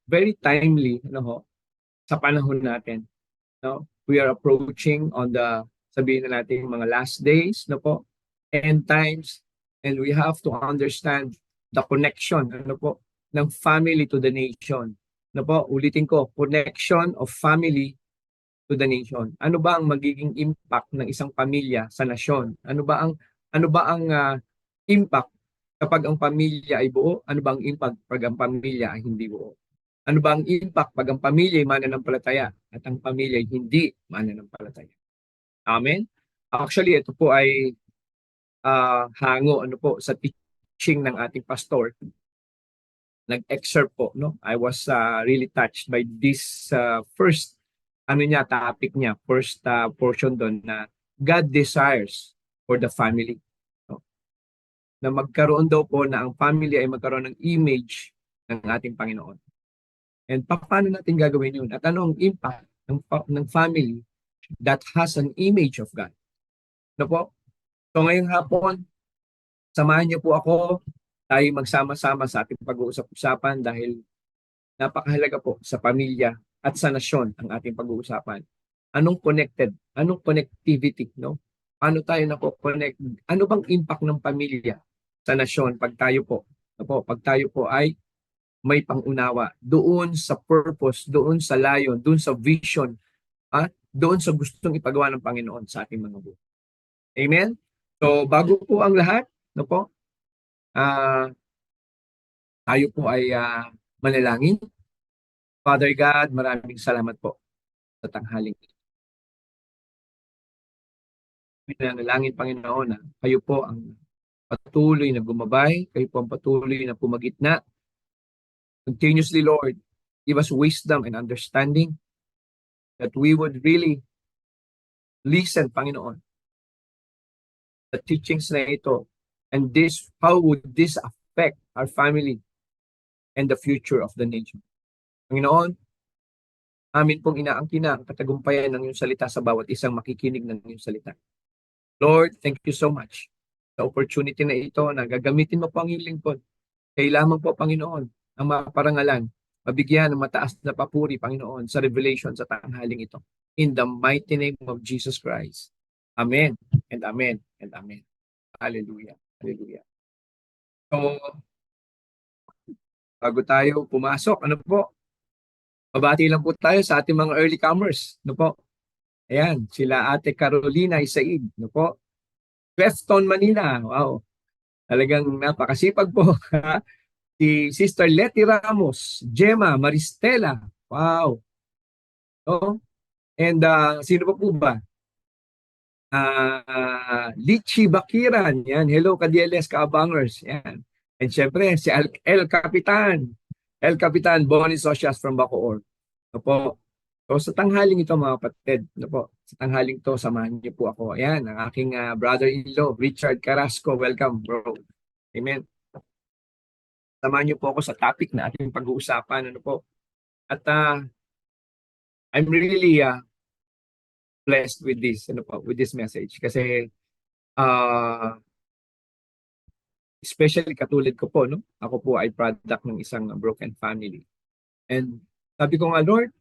very timely, sa panahon natin, no? We are approaching on the, sabihin na natin, mga last days, end times, and we have to understand the connection, ng family to the nation. Ulitin ko, connection of family to the nation. Ano ba ang magiging impact ng isang pamilya sa nasyon? Ano ba ang impact kapag ang pamilya ay buo? Ano ba ang impact pag ang pamilya ay hindi buo? Ano ba ang impact pag ang pamilya ay mananampalataya at ang pamilya ay hindi mananampalataya? Amen? Actually, ito po ay hango sa teaching ng ating pastor. Nag-excerpt po, no? I was really touched by this first topic niya, first portion doon na God desires for the family. No? Na magkaroon daw po na ang family ay magkaroon ng image ng ating Panginoon. And paano natin gagawin yun? At ano ang impact ng family that has an image of God? No po? So ngayong hapon, samahan niyo po ako, tayo magsama-sama sa ating pag-uusap-usapan dahil napakahalaga po sa pamilya at sa nasyon ang ating pag-uusapan. Anong connectivity, no? Paano tayo nako-connect? Ano bang impact ng pamilya sa nasyon pag tayo po ay may pangunawa doon sa purpose, doon sa layon, doon sa vision, doon sa gustong ipagawa ng Panginoon sa ating mga buhay. Amen? So, bago po ang lahat, tayo po ay manalangin. Father God, maraming salamat po sa tanghaling ito. Pinanalangin, Panginoon, na kayo po ang patuloy na gumabay, kayo po ang patuloy na pumagitna. Continuously, Lord, give us wisdom and understanding that we would really listen, Panginoon, the teachings na ito, and how would this affect our family and the future of the nation. Panginoon, amin pong inaangkina ang katagumpayan ng iyong salita sa bawat isang makikinig ng iyong salita. Lord, thank you so much sa opportunity na ito na gagamitin mo po ang iyong lingkod. Kailangan po, Panginoon, ang maparangalan, mabigyan ng mataas na papuri, Panginoon, sa revelation sa tanghaling ito. In the mighty name of Jesus Christ. Amen and amen and amen. Hallelujah. Hallelujah. So, bago tayo pumasok, mabati lang po tayo sa ating mga early comers. Ayan, sila Ate Carolina Isaid. Weston, Manila. Wow. Talagang napakasipag po. Si Sister Letty Ramos, Gemma Maristela. Wow. And sino pa po ba? Lichi Bakiran. Yan. Hello, ka-DLS, ka-abangers. Yan. And syempre, si El Capitan. El Capitan Bonnie Socias from Bacoor. So sa tanghaling ito, mga kapatid, sa tanghaling to, samahan niyo po ako. Ayan, ang aking brother-in-law, Richard Carrasco. Welcome, bro. Amen. Samahan niyo po ako sa topic na ating pag-uusapan. At I'm really blessed with this message. Kasi especially katulad ko po, ako po ay product ng isang broken family. And sabi ko nga, Lord,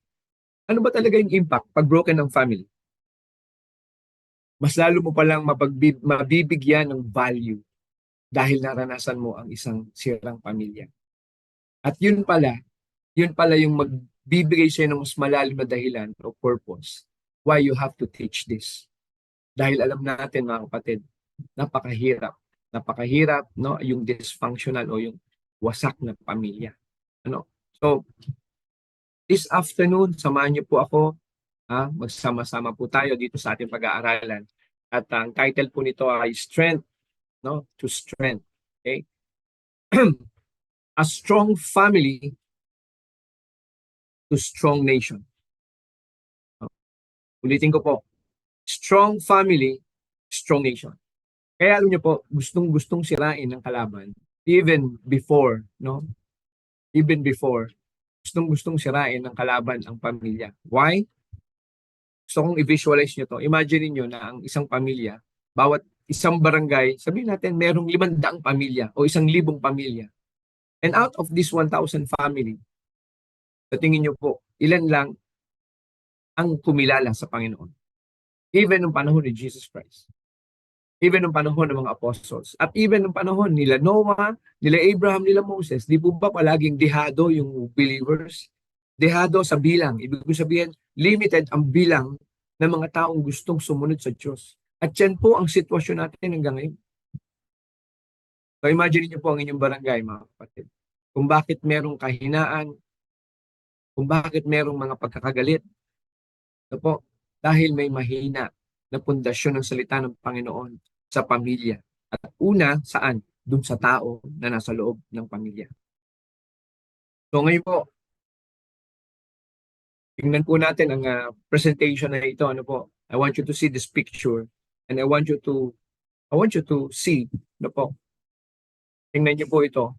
ano ba talaga yung impact pag broken ng family? Mas lalo mo palang mabibigyan ng value dahil naranasan mo ang isang sirang pamilya. At yun pala yung magbibigay sa'yo ng mas malalim na dahilan o purpose why you have to teach this. Dahil alam natin, mga kapatid, napakahirap, yung dysfunctional o yung wasak na pamilya. So, this afternoon, samahan niyo po ako, magsama-sama po tayo dito sa ating pag-aaralan. At ang title po nito ay Strength, to Strength. Okay? A strong family to strong nation. Ulitin ko po, strong family, strong nation. Kaya alam niyo po, gustong-gustong sirain ng kalaban even before, gustong-gustong sirain ng kalaban ang pamilya. Why? Gusto kong i-visualize nyo to. Imagine niyo na ang isang pamilya, bawat isang barangay, sabihin natin merong 500 pamilya o 1,000 pamilya. And out of this 1,000 family, Sa tingin niyo po, ilan lang ang kumilala sa Panginoon? Even nung panahon ni Jesus Christ. Even nung panahon ng mga apostles. At even nung panahon nila Noah, nila Abraham, nila Moses. Di po ba palaging dehado yung believers? Dehado sa bilang. Ibig sabihin, limited ang bilang ng mga taong gustong sumunod sa Diyos. At yan po ang sitwasyon natin hanggang ngayon. So imagine niyo po ang inyong barangay, mga kapatid. Kung bakit merong kahinaan, kung bakit merong mga pagkakagalit. Ito po, dahil may mahina na pundasyon ng salita ng Panginoon sa pamilya. At una, saan? Doon sa tao na nasa loob ng pamilya. So ngayon po, tingnan po natin ang presentation na ito. Ano po? I want you to see this picture and I want you to see, ano po? Tingnan niyo po ito.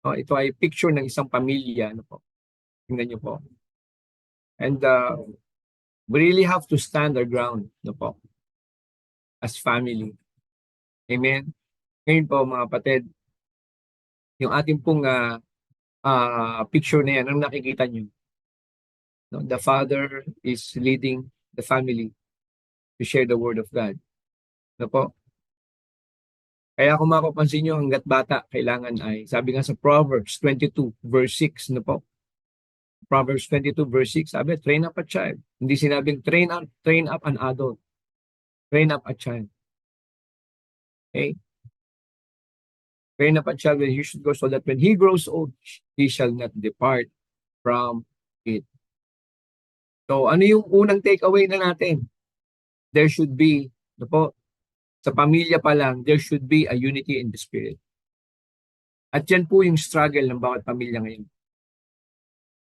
Ito ay picture ng isang pamilya, ano po? Tingnan niyo po. And we really have to stand our ground, ano po? As family. Amen. Ngayon po mga kapatid, yung ating pong picture na yan, ang nakikita nyo. No? The father is leading the family to share the word of God. No po? Kaya kung mapapansin nyo, hanggat bata, kailangan ay, sabi nga sa Proverbs 22 verse 6, no po? Proverbs 22 verse 6, sabi, train up a child. Hindi sinabing train up an adult. Train up a child. Okay? Train up a child when he should go so that when he grows old, he shall not depart from it. So, ano yung unang takeaway na natin? There should be, ano po, sa pamilya pa lang, there should be a unity in the spirit. At yan po yung struggle ng bawat pamilya ngayon.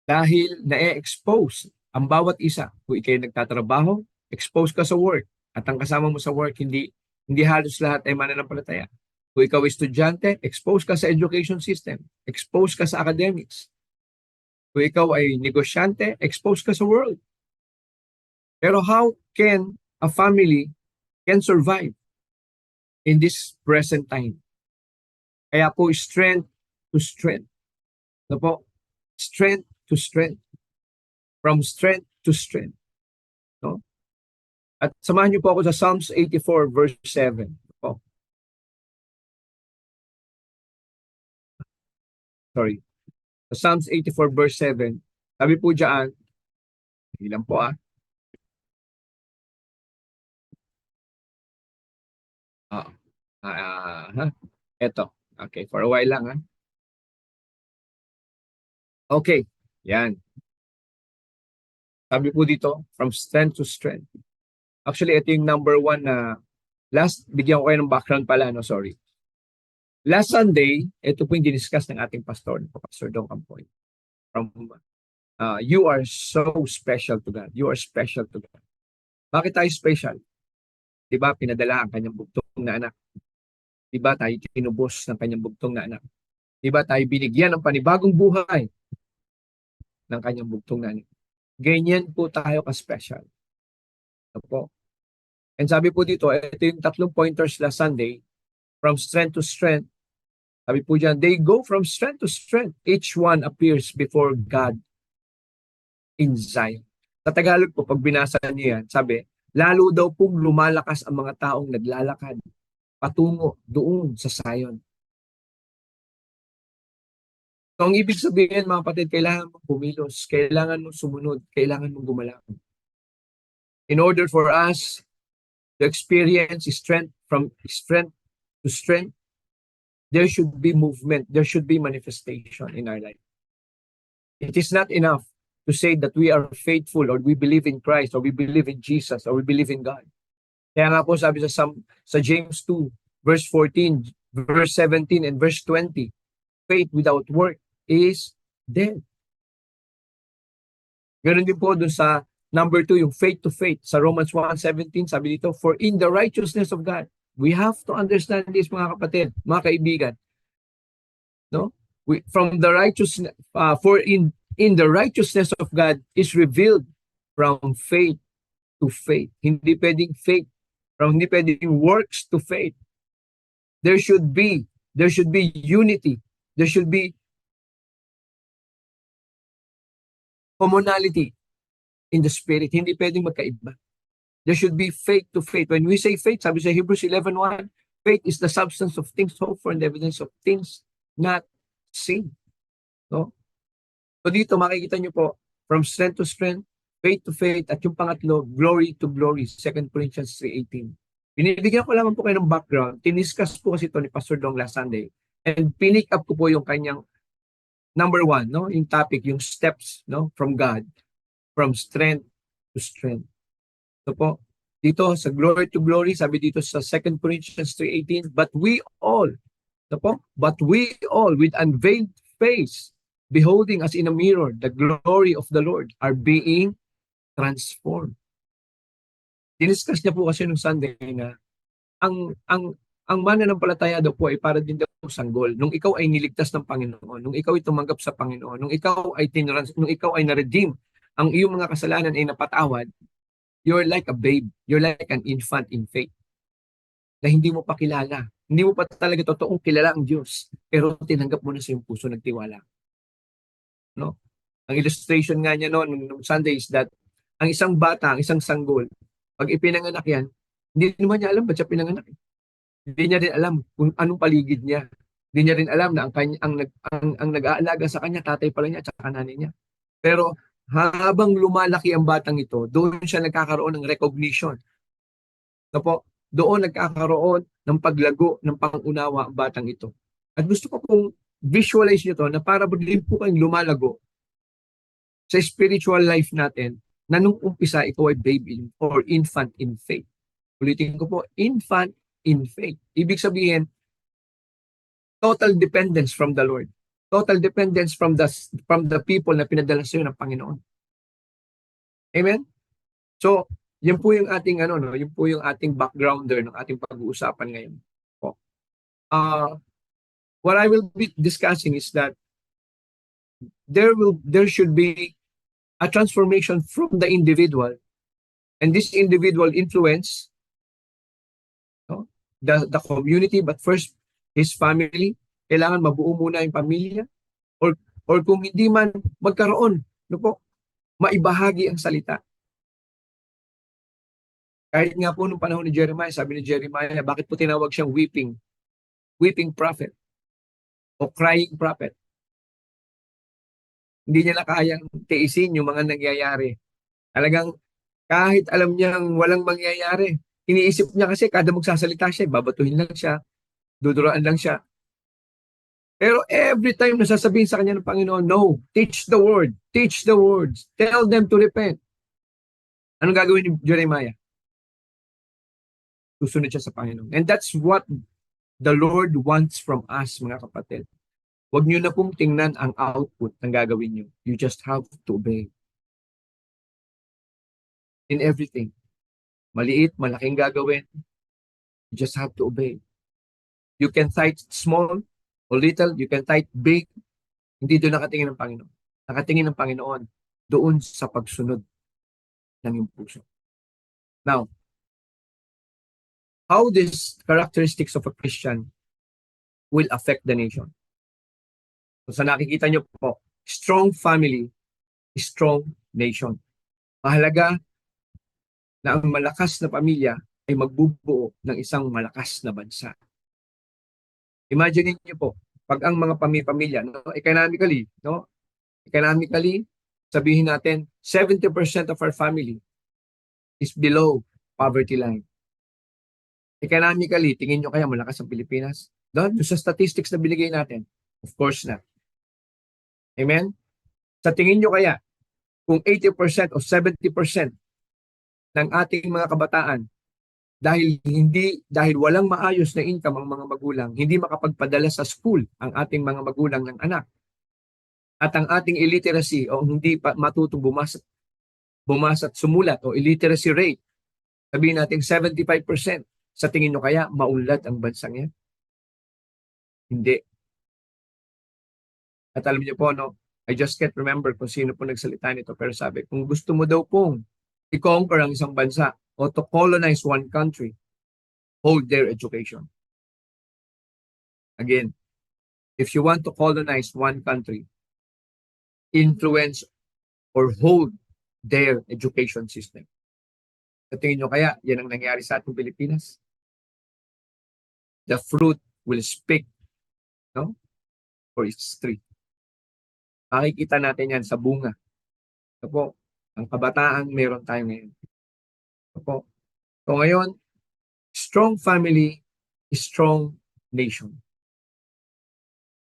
Dahil na-expose ang bawat isa. Kung ikay nagtatrabaho, expose ka sa work. At ang kasama mo sa work, hindi halos lahat ay mananampalataya. Kung ikaw ay estudyante, expose ka sa education system. Expose ka sa academics. Kung ikaw ay negosyante, expose ka sa world. Pero how can a family can survive in this present time? Kaya po, strength to strength. Ano po? Strength to strength. From strength to strength. No? At samahan niyo po ako sa Psalms 84 verse 7. Po. Sorry. Sa Psalms 84 verse 7, sabi po diyan, ilan po eto. Okay, for a while lang Okay, yan. Sabi po dito, from strength to strength. Actually, ito yung number one na bigyan ko kayo ng background pala, no, sorry. Last Sunday, ito po yung diniscuss ng ating pastor, Pastor Don Campoy. From, you are so special to God. You are special to God. Bakit tayo special? Diba, pinadala ang kanyang bugtong na anak. Diba, tayo tinubos ng kanyang bugtong na anak. Diba, tayo binigyan ng panibagong buhay ng kanyang bugtong na anak. Ganyan po tayo ka-special. Ito po. And sabi po dito, ito yung 3 pointers last Sunday, from strength to strength. Sabi po dyan, they go from strength to strength. Each one appears before God in Zion. Sa Tagalog po, pag binasa niyo yan, sabi, lalo daw pong lumalakas ang mga taong naglalakad patungo doon sa Zion. So, ang ibig sabihin, mga kapatid, kailangan mong pumilos, kailangan mong sumunod, kailangan mong gumalaw. In order for us to experience strength from strength to strength, there should be movement, there should be manifestation in our life. It is not enough to say that we are faithful or we believe in Christ or we believe in Jesus or we believe in God. Kaya nga po sabi sa James 2, verse 14, verse 17, and verse 20, faith without work is dead. Ganun din po dun sa number 2, yung faith to faith. Sa Romans 1:17, sabi dito, for in the righteousness of God, we have to understand this, mga kapatid, mga kaibigan. No? From the righteousness, for in the righteousness of God is revealed from faith to faith. Hindi pwedeng faith, hindi pwedeng works to faith. There should be unity. There should be commonality in the spirit. Hindi pwedeng magkaiba. There should be faith to faith. When we say faith, sabi sa Hebrews 11:1, faith is the substance of things hoped for and the evidence of things not seen. No? So dito makikita nyo po, from strength to strength, faith to faith, at yung pangatlo, glory to glory, 2 Corinthians 3:18. Binibigyan ko lamang po kayo ng background. Tiniskas po kasi ito ni Pastor Dong last Sunday. And pinick up ko po yung kanyang number 1, no? Yung topic, yung steps, no? From God, from strength to strength. So po, dito sa glory to glory, sabi dito sa 2 Corinthians 3:18, but we all with unveiled face, beholding as in a mirror the glory of the Lord, are being transformed. Diniscuss niya po kasi nung Sunday na ang mananampalataya daw po ay para din daw sanggol. Nung ikaw ay niligtas ng Panginoon, nung ikaw ay tumanggap sa Panginoon, nung ikaw ay na-redeem, ang iyong mga kasalanan ay napatawad, you're like a babe. You're like an infant in faith na hindi mo pa kilala. Hindi mo pa talaga totoong kilala ang Diyos. Pero tinanggap mo na sa iyong puso, nagtiwala. No? Ang illustration nga niya noon nung Sunday is that ang isang bata, ang isang sanggol, pag ipinanganak yan, hindi naman niya alam ba't siya pinanganak. Hindi niya rin alam kung anong paligid niya. Hindi niya rin alam na ang nag-aalaga sa kanya, tatay pala niya at saka nanay niya. Pero habang lumalaki ang batang ito, doon siya nagkakaroon ng recognition. So po, doon nagkakaroon ng paglago, ng pangunawa ang batang ito. At gusto ko pong visualize nyo to na para din po kayong lumalago sa spiritual life natin na nung umpisa ikaw ay baby or infant in faith. Ulitin ko po, infant in faith. Ibig sabihin, total dependence from the Lord. Total dependence from the people na pinadala sa iyo ng Panginoon. Amen? So, yan po yung ating yun po yung ating backgrounder ng ating pag-uusapan ngayon. What I will be discussing is that there should be a transformation from the individual, and this individual influence the community, but first his family. Kailangan mabuo muna yung pamilya, or kung hindi man magkaroon, maibahagi ang salita. Kahit nga po nung panahon ni Jeremiah, sabi ni Jeremiah, bakit po tinawag siyang weeping prophet o crying prophet? Hindi niya na kayang tiisin yung mga nangyayari. Talagang kahit alam niyang walang mangyayari, iniisip niya kasi kada magsasalita siya, babatuhin lang siya, duduraan lang siya. Pero every time na sasabihin sa kanya ng Panginoon, no, teach the word, teach the words, tell them to repent. Anong gagawin ni Jeremiah? Susunod siya sa Panginoon. And that's what the Lord wants from us, mga kapatid. Huwag niyo na pong tingnan ang output ng gagawin niyo. You just have to obey. In everything. Maliit, malaking gagawin. You just have to obey. You can fight small o little, you can fight big. Hindi doon nakatingin ng Panginoon. Nakatingin ng Panginoon doon sa pagsunod ng iyong puso. Now, how these characteristics of a Christian will affect the nation? So sa nakikita niyo po, strong family, strong nation. Mahalaga na ang malakas na pamilya ay magbubuo ng isang malakas na bansa. Imagine niyo po, pag ang mga pamilya, economically, sabihin natin, 70% of our family is below poverty line. Economically, tingin nyo kaya malakas ang Pilipinas? Doon sa statistics na binigay natin, of course na. Amen? Sa tingin nyo kaya, kung 80% o 70% ng ating mga kabataan dahil walang maayos na income ang mga magulang, hindi makapagpadala sa school ang ating mga magulang ng anak, at ang ating illiteracy o hindi pa matutong bumasa at sumulat o illiteracy rate, sabihin natin 75%, sa tingin nyo kaya maunlad ang bansang yan? Hindi. At alam niyo po, I just can't remember kung sino po nagsalita nito, pero sabi, kung gusto mo daw pong i-conquer ang isang bansa o to colonize one country, hold their education. Again, if you want to colonize one country, influence or hold their education system. Sa tingin nyo kaya, yan ang nangyari sa ating Pilipinas? The fruit will speak, no? For its tree. Makikita natin yan sa bunga. Ito po, ang kabataan meron tayo ngayon. Ito po. So ngayon, strong family, strong nation.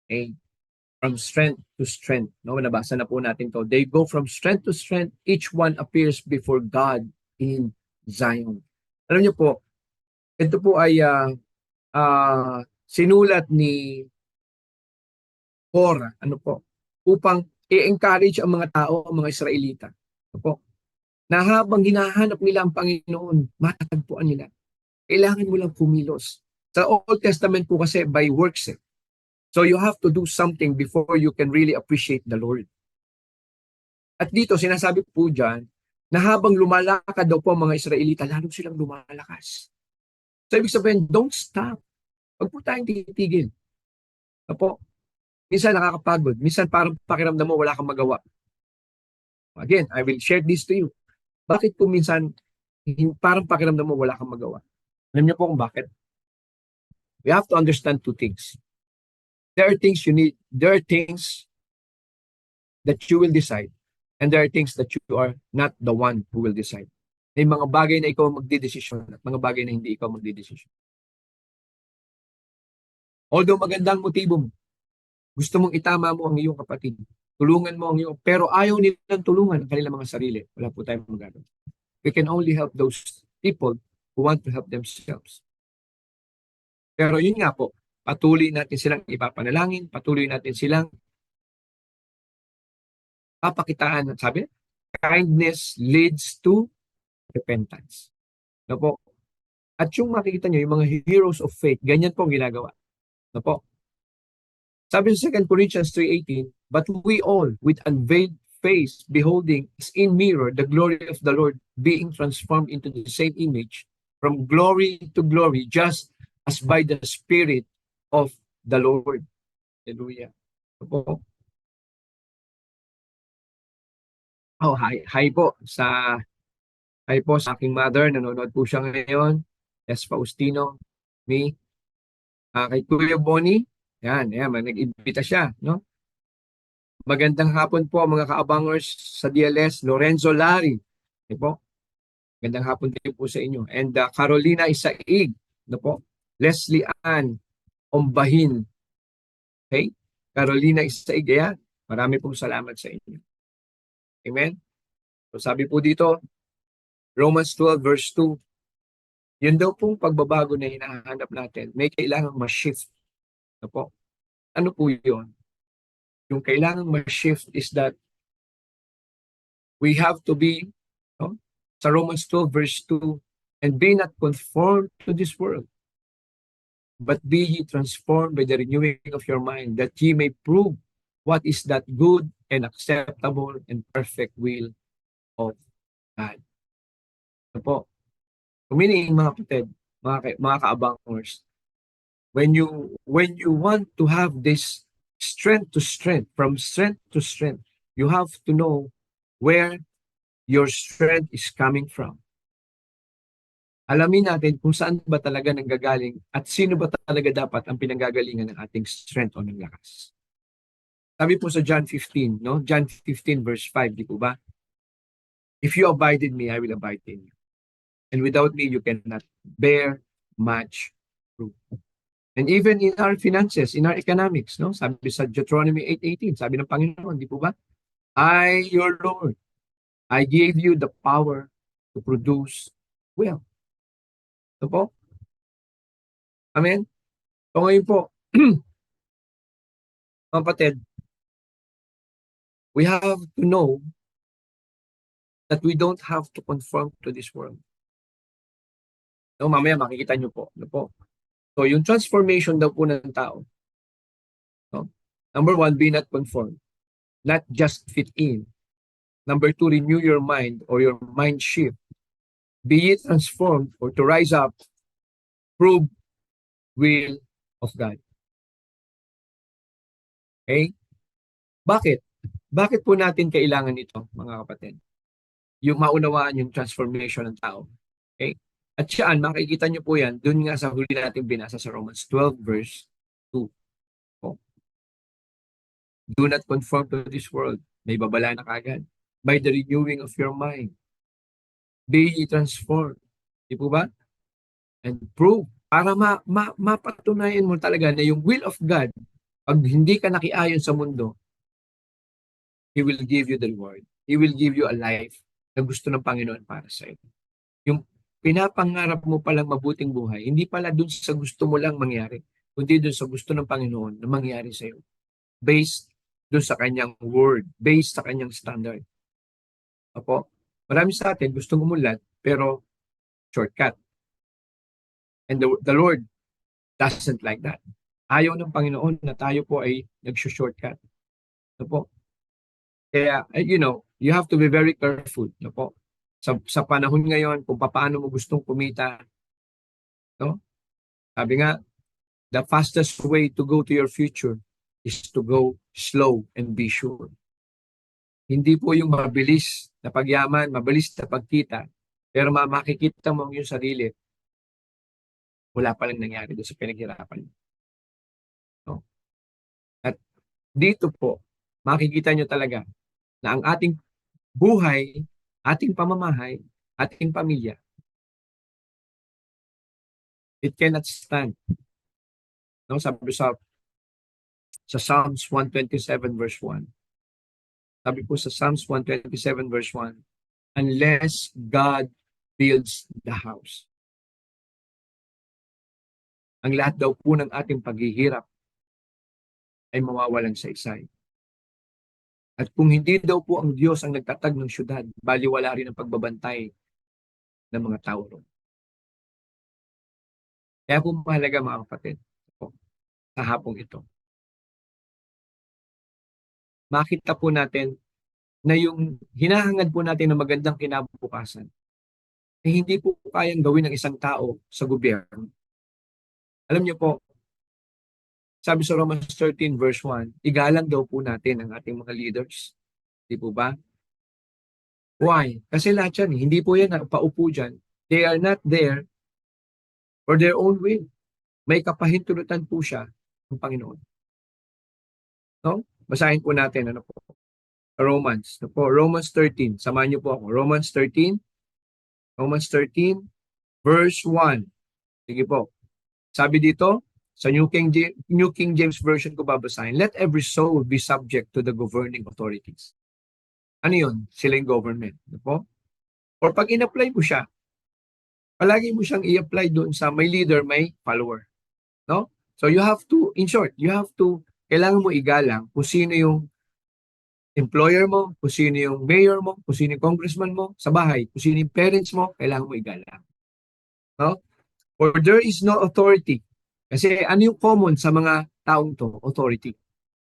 Okay? From strength to strength. No, nabasa na po natin to. They go from strength to strength. Each one appears before God in Zion. Alam niyo po, ito po ay sinulat ni Korah, ano po, upang i-encourage ang mga tao, ang mga Israelita. Ano po, na habang hinahanap nila ang Panginoon, matatagpuan nila. Kailangan mo lang kumilos. Sa Old Testament po kasi by works eh. So you have to do something before you can really appreciate the Lord. At dito, sinasabi po dyan, na habang lumalakad daw po ang mga Israelita, lalo silang lumalakas. So ibig sabihin, don't stop. Huwag po tayong titigil. Apo, minsan nakakapagod. Minsan parang pakiramdam mo wala kang magawa. Again, I will share this to you. Bakit po minsan parang pakiramdam mo wala kang magawa? Alam niyo po kung bakit? We have to understand two things. There are things that you will decide, and there are things that you are not the one who will decide. May mga bagay na ikaw magdidesisyon at mga bagay na hindi ikaw magdidesisyon. Although magandang motibo mo, gusto mong itama mo ang iyong kapatid, tulungan mo ang iyong, pero ayaw nilang tulungan ang kanilang mga sarili. Wala po tayong magagawa. We can only help those people who want to help themselves. Pero yun nga po, patuloy natin silang ipapanalangin, patuloy natin silang papakitaan. Sabi, kindness leads to repentance. No po? At yung makikita nyo, yung mga heroes of faith, ganyan po ang ginagawa. No po? Sabi sa 2 Corinthians 3:18, but we all, with unveiled face, beholding as in mirror the glory of the Lord, being transformed into the same image, from glory to glory, just as by the Spirit of the Lord. Hallelujah. No po? Oh, hi po sa aking mother, nanonood po siya ngayon. Yes, Faustino, me. Kay Kuya Bonnie, yan, nag-imbita siya, no? Magandang hapon po mga kaabangers sa DLS, Lorenzo Lari. Okay po? Magandang hapon din po sa inyo. And Carolina Isaig, no po? Leslie Ann Ombahin. Okay? Carolina Isaig, yan. Marami pong salamat sa inyo. Amen? So sabi po dito, Romans 12 verse 2, yun daw pong pagbabago na hinahanap natin, may kailangang ma-shift. Ano po? Ano po yun? Yung kailangang ma-shift is that we have to be, no? Sa Romans 12 verse 2, and be not conformed to this world, but be ye transformed by the renewing of your mind, that ye may prove what is that good and acceptable and perfect will of God. Ano po? Meaning, mga kapatid, mga kaabangers, when you want to have this strength to strength, from strength to strength, you have to know where your strength is coming from. Alamin natin kung saan ba talaga nanggagaling at sino ba talaga dapat ang pinanggagalingan ng ating strength o ng lakas. Sabi po sa John 15, no? John 15 verse 5, di po ba? If you abide in me, I will abide in you. And without me, you cannot bear much fruit. And even in our finances, in our economics, no? Sabi sa Deuteronomy 8:18, sabi ng Panginoon, di po ba? I, your Lord, I gave you the power to produce wealth. Ito po? Amen? So ngayon po, mga kapatid, we have to know that we don't have to conform to this world. No, mamaya makikita nyo po. Ano po? So yung transformation daw po ng tao, no? Number 1, be not conformed. Not just fit in. Number 2, renew your mind or your mind shift. Be it transformed or to rise up, prove will of God. Okay? Bakit? Bakit po natin kailangan ito, mga kapatid? Yung maunawaan yung transformation ng tao. Okay? At siyaan, makikita nyo po yan, dun nga sa huli natin binasa sa Romans 12 verse 2. Oh, do not conform to this world. May babala na kagad. By the renewing of your mind. Be ye transformed. Di po ba? And prove. Para mapatunayan mo talaga na yung will of God, pag hindi ka nakiayon sa mundo, He will give you the reward. He will give you a life na gusto ng Panginoon para sa iyo. Yung pinapangarap mo palang mabuting buhay, hindi pala dun sa gusto mo lang mangyari, kundi dun sa gusto ng Panginoon na mangyari sa iyo. Based dun sa kanyang word, based sa kanyang standard. Opo, marami sa atin gustong umunlad, pero shortcut. And the Lord doesn't like that. Ayaw ng Panginoon na tayo po ay nag-shortcut. Opo. Kaya, you have to be very careful. Opo. Sa panahon ngayon, kung paano mo gustong kumita, no? Sabi nga, the fastest way to go to your future is to go slow and be sure. Hindi po yung mabilis na pagyaman, mabilis na pagkita, pero makikita mo yung sarili, wala pa lang nangyari doon sa pinaghirapan. No? At dito po, makikita nyo talaga na ang ating buhay, ating pamamahay, ating pamilya, it cannot stand. No, sabi sa Psalms 127 verse 1. Sabi po sa Psalms 127 verse 1, unless God builds the house. Ang lahat daw po ng ating paghihirap ay mawawalan sa isay. At kung hindi daw po ang Diyos ang nagtatag ng syudad, baliwala rin ang pagbabantay ng mga tao ron. Kaya po mahalaga mga kapatid, sa hapong ito, makita po natin na yung hinahangad po natin ng magandang kinabukasan ay hindi po kayang gawin ng isang tao sa gobyerno. Alam niyo po, sabi sa Romans 13 verse 1, igalang daw po natin ang ating mga leaders. Di po ba? Why? Kasi lahat yan, hindi po yan paupo dyan. They are not there for their own will. May kapahintulutan po siya ng Panginoon. No? Basahin po natin, ano po? Romans. No po? Romans 13. Samahan niyo po ako. Romans 13. Romans 13, verse 1. Sige po. Sabi dito, sa New King James Version ko babasahin, let every soul be subject to the governing authorities. Ano yun? Sila yung government. No po? Or pag in-apply mo siya, palagi mo siyang i-apply doon sa may leader, may follower. No? So you have to, in short, kailangan mo igalang kung sino yung employer mo, kung sino yung mayor mo, kung sino yung congressman mo, sa bahay, kung sino yung parents mo, kailangan mo igalang. No? For there is no authority. Kasi ano yung common sa mga taong to? Authority.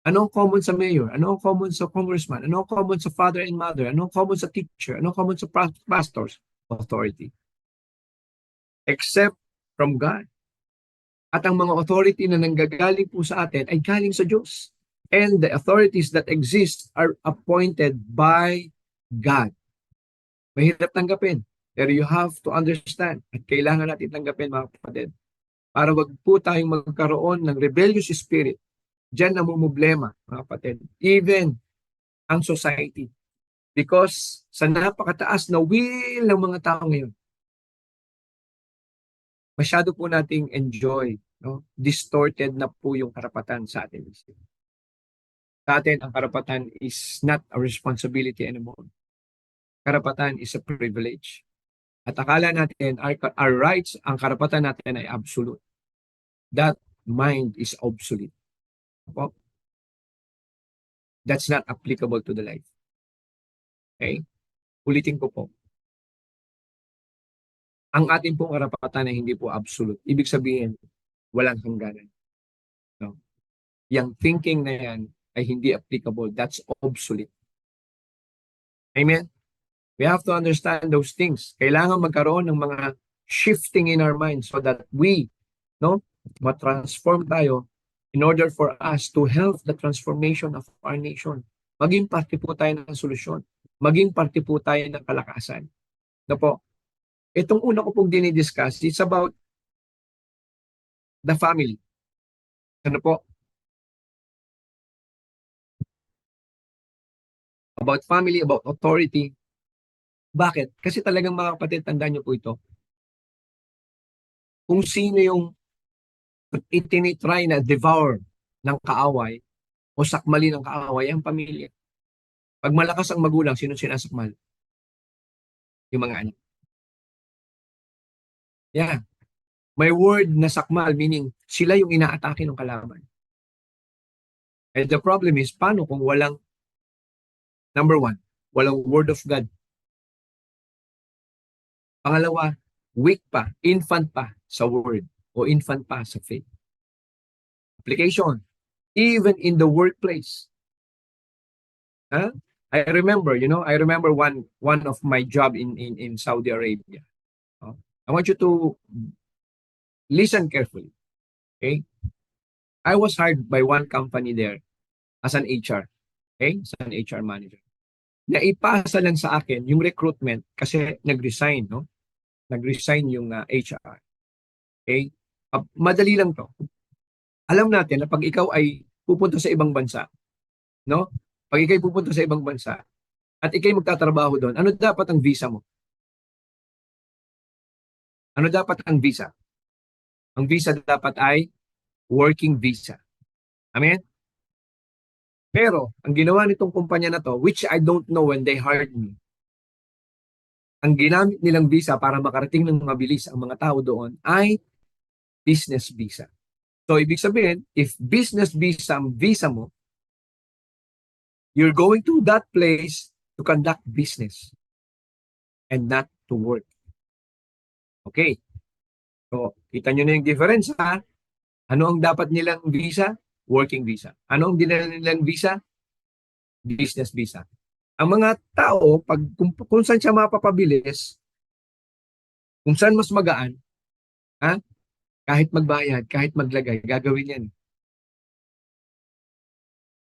Ano ang common sa mayor? Ano ang common sa congressman? Ano ang common sa father and mother? Ano ang common sa teacher? Ano ang common sa pastors? Authority. Except from God. At ang mga authority na nanggagaling po sa atin ay galing sa Diyos. And the authorities that exist are appointed by God. Mahirap tanggapin. Pero you have to understand at kailangan natin tanggapin mga kapatid. Para wag po tayong magkaroon ng rebellious spirit. Diyan na problema mga kapatid. Even ang society. Because sa napakataas na will ng mga tao ngayon, masyado po nating enjoy. No? Distorted na po yung karapatan sa atin. Sa atin, ang karapatan is not a responsibility anymore. Karapatan is a privilege. At akala natin, our rights, ang karapatan natin ay absolute. That mind is obsolete. Okay? That's not applicable to the life. Okay? Ulitin ko po. Ang ating pong karapatan ay hindi po absolute. Ibig sabihin, walang hangganan. No? Yung thinking na yan ay hindi applicable. That's obsolete. Amen? We have to understand those things. Kailangan magkaroon ng mga shifting in our minds so that we, ma-transform tayo in order for us to help the transformation of our nation. Maging parte po tayo ng solusyon. Maging parte po tayo ng kalakasan. Na po, itong una ko pong dinidiscuss, it's about the family. Ano po? About family, about authority. Bakit? Kasi talagang mga kapatid, tandaan niyo po ito. Kung sino yung itinitry na devour ng kaaway o sakmali ng kaaway, ang pamilya. Pag malakas ang magulang, sino sinasakmal? Yung mga anak. Yeah. May word na sakmal, meaning sila yung inaatake ng kalaban. And the problem is, paano kung walang, number one, walang word of God. Pangalawa, weak pa, infant pa sa word o infant pa sa faith. Application, even in the workplace. Huh? I remember one of my job in Saudi Arabia. I want you to listen carefully. Okay? I was hired by one company there as an HR. Okay? As an HR manager. Naipasa lang sa akin yung recruitment kasi nag-resign, no? Nag-resign yung HR. Okay? Madali lang to. Alam natin na pag ikaw ay pupunta sa ibang bansa, no? Pag ikaw ay pupunta sa ibang bansa at ikaw ay magtatrabaho doon, ano dapat ang visa mo? Ano dapat ang visa? Ang visa dapat ay working visa. Amen? Pero, ang ginawa nitong kumpanya na to, which I don't know when they hired me, ang ginamit nilang visa para makarating ng mabilis ang mga tao doon ay business visa. So, ibig sabihin, if business visa ang visa mo, you're going to that place to conduct business and not to work. Okay. So, kita nyo na yung difference, ha? Ano ang dapat nilang visa? Working visa. Ano ang dinala nilang visa? Business visa. Ang mga tao, kung saan siya mapapabilis, kung saan mas magaan, ha? Kahit magbayad, kahit maglagay, gagawin yan.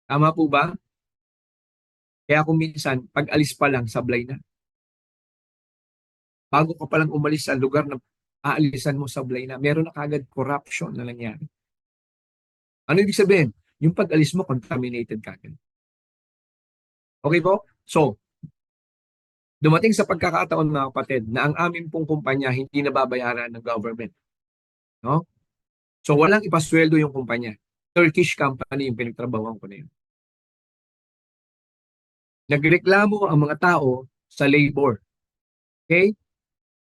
Tama po ba? Kaya kung minsan, pag alis pa lang, sablay na. Bago ka palang umalis sa lugar na aalisan mo, sablay na. Meron na kagad corruption na nangyari. Ano ibig sabihin? Yung pag-alis mo, contaminated kagad. Okay po? So, dumating sa pagkakataon mga kapatid na ang amin pong kumpanya hindi nababayaran ng government. No? So, walang ipasweldo yung kumpanya. Turkish company yung pinagtrabahuan ko na yun. Nagreklamo ang mga tao sa labor. Okay?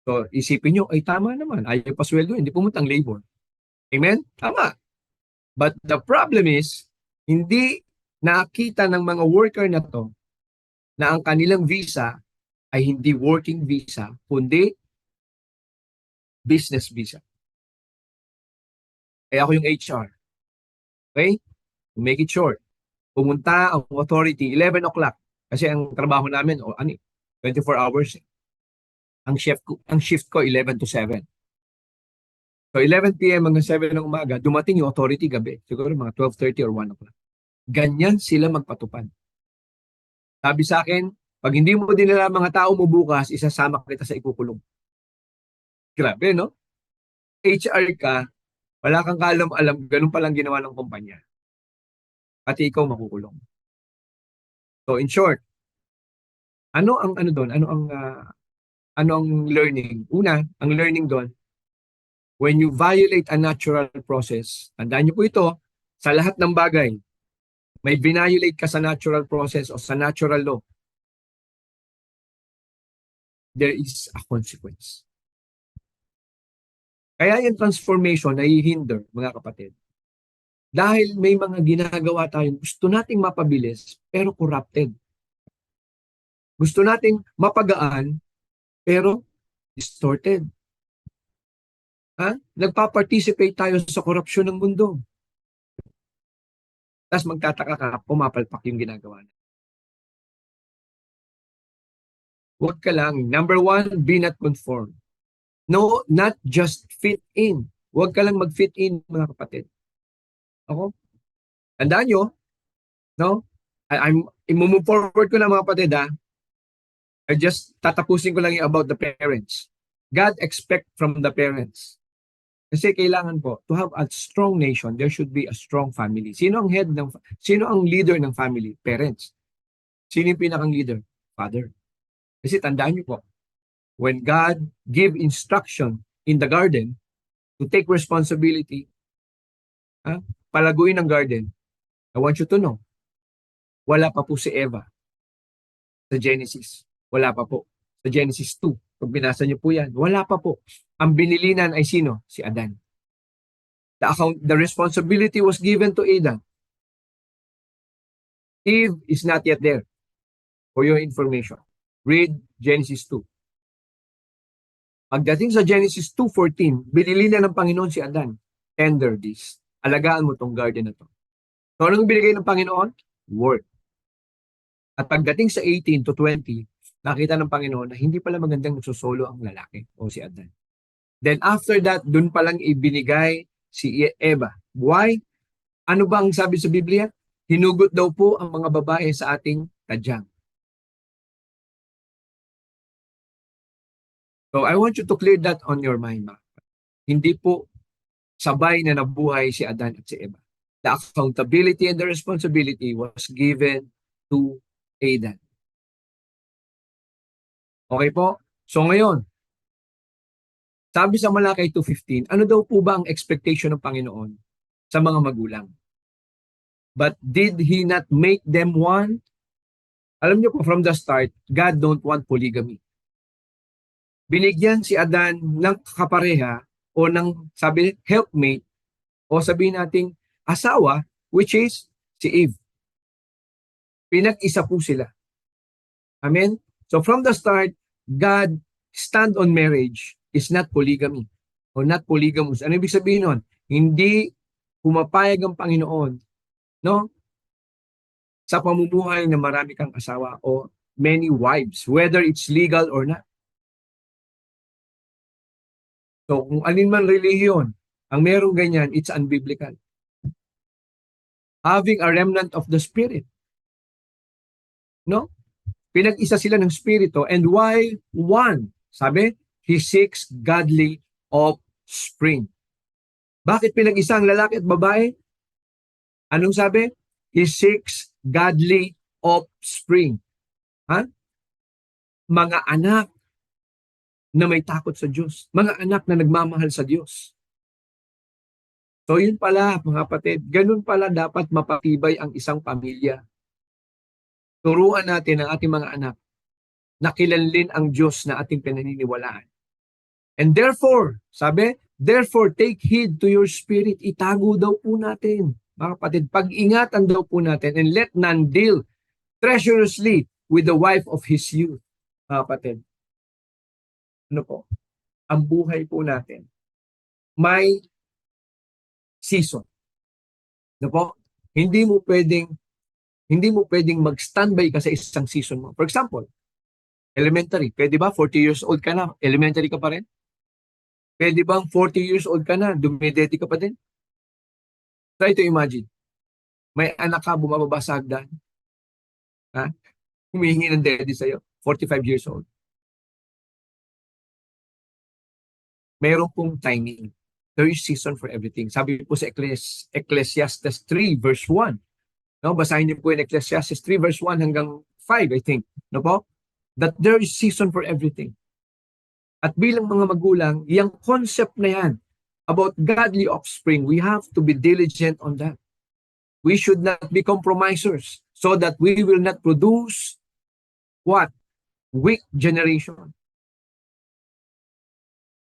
So, isipin nyo, ay tama naman. Ayaw pasweldo, hindi pumunta ang labor. Amen? Tama. But the problem is, hindi nakita ng mga worker na to na ang kanilang visa ay hindi working visa, kundi business visa. Kaya ako yung HR. Okay? To make it short. Pumunta ang authority 11 o'clock. Kasi ang trabaho namin, 24 hours. Ang shift ko 11 to 7. So 11 p.m. hanggang 7 ng umaga, dumating yung authority gabi. Siguro mga 12:30 or 1 o'clock. Ganyan sila magpatupad. Sabi sa akin, pag hindi mo dinala mga tao mo bukas, isasama kita sa ikukulong. Grabe, no? HR ka, wala kang kaalam-alam, ganun palang ginawa ng kumpanya. Pati ikaw makukulong. So in short, ano ang ano doon? Ano ang learning? Una, ang learning doon, when you violate a natural process, tandaan niyo po ito, sa lahat ng bagay, may violate ka sa natural process o sa natural law, there is a consequence. Kaya yung transformation nahihinder, mga kapatid. Dahil may mga ginagawa tayong gusto nating mapabilis, pero corrupted. Gusto nating mapagaan, pero distorted. Nagpa-participate tayo sa korupsyon ng mundo. Tapos magtataka ka, pumapalpak yung ginagawa na. Huwag ka lang. Number one, be not conform. No, not just fit in. Huwag ka lang mag-fit in, mga kapatid. Ako? Tandaan nyo, no? i-move forward ko na mga kapatid I just tatapusin ko lang yung about the parents. God expect from the parents. Kasi kailangan po, to have a strong nation, there should be a strong family. Sino ang leader ng family? Parents. Sino yung pinakang leader? Father. Kasi tandaan niyo po, when God give instruction in the garden to take responsibility, palaguin ang garden, I want you to know, wala pa po si Eva sa Genesis. Wala pa po. Sa Genesis 2, pag binasa niyo po yan, wala pa po. Ang binilinan ay sino? Si Adan. The responsibility was given to Adam. Eve is not yet there. For your information. Read Genesis 2. Pagdating sa Genesis 2:14, binilinan ng Panginoon si Adan. Tender this. Alagaan mo tong garden na to. So anong binigay ng Panginoon? Word. At pagdating sa 18 to 20, nakita ng Panginoon na hindi pala magandang nagsusolo ang lalaki o si Adan. Then after that, dun palang ibinigay si Eva. Why? Ano ba ang sabi sa Biblia? Hinugot daw po ang mga babae sa ating tadyang. So I want you to clear that on your mind. Hindi po sabay na nabuhay si Adan at si Eva. The accountability and the responsibility was given to Adan. Okay po? So ngayon, sabi sa Malakay 2:15, ano daw po ba ang expectation ng Panginoon sa mga magulang? But did He not make them one? Alam niyo po, from the start, God don't want polygamy. Binigyan si Adan ng kapareha o ng, sabi, helpmate o sabihin nating asawa, which is si Eve. Pinag-isa po sila. Amen? So from the start, God stand on marriage is not polygamy or not polygamous. Ano ibig sabihin nun? Hindi pumapayag ang Panginoon, no? Sa pamumuhay na marami kang asawa o many wives, whether it's legal or not. So kung alin man relihiyon, ang merong ganyan, it's unbiblical. Having a remnant of the Spirit. No? Pinag-isa sila ng Spirito. And why one? Sabi, He seeks godly offspring. Bakit pinag-isa ang lalaki at babae? Anong sabi? He seeks godly offspring. Mga anak na may takot sa Diyos. Mga anak na nagmamahal sa Diyos. So yun pala, mga kapatid, ganun pala dapat mapatibay ang isang pamilya. Turuan natin ang ating mga anak na kilalin ang Diyos na ating pinaniniwalaan. And therefore, sabi, therefore take heed to your spirit. Itago daw po natin, mga kapatid. Pag-ingatan daw po natin and let none deal treacherously with the wife of his youth. Mga kapatid, ano po? Ang buhay po natin may season. Ano po? Hindi mo pwedeng mag-standby ka sa isang season mo. For example, elementary. Pwede ba 40 years old ka na, elementary ka pa rin? Pwede bang 40 years old ka na, dumideti ka pa din? Try to imagine. May anak ka, bumababa sa hagdan. Humihingi ng daddy sa'yo, 45 years old. Meron pong timing. There is season for everything. Sabi po sa Ecclesiastes 3 verse 1. No, basahin niyo po yung Ecclesiastes 3 verse 1 hanggang 5, I think. No po? That there is season for everything. At bilang mga magulang, yung concept na yan about godly offspring, we have to be diligent on that. We should not be compromisers so that we will not produce what? Weak generation.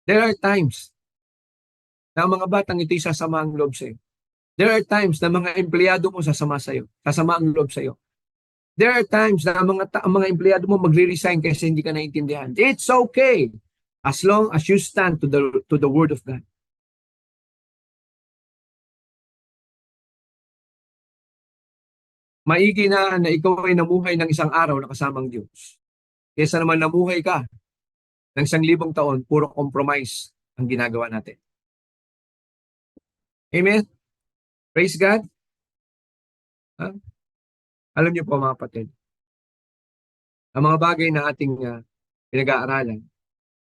There are times na mga batang ito'y sasama ang loob sa'yo. There are times na mga empleyado mo sasama ang loob sa'yo. There are times na ang mga empleyado mo magre-resign kasi hindi ka naintindihan. It's okay as long as you stand to the word of God. Maigi na ikaw ay namuhay ng isang araw na kasamang Diyos. Kesa naman namuhay ka ng 1,000 taon, puro compromise ang ginagawa natin. Amen? Praise God. Alam niyo po mga kapatid, ang mga bagay na ating pinag-aaralan,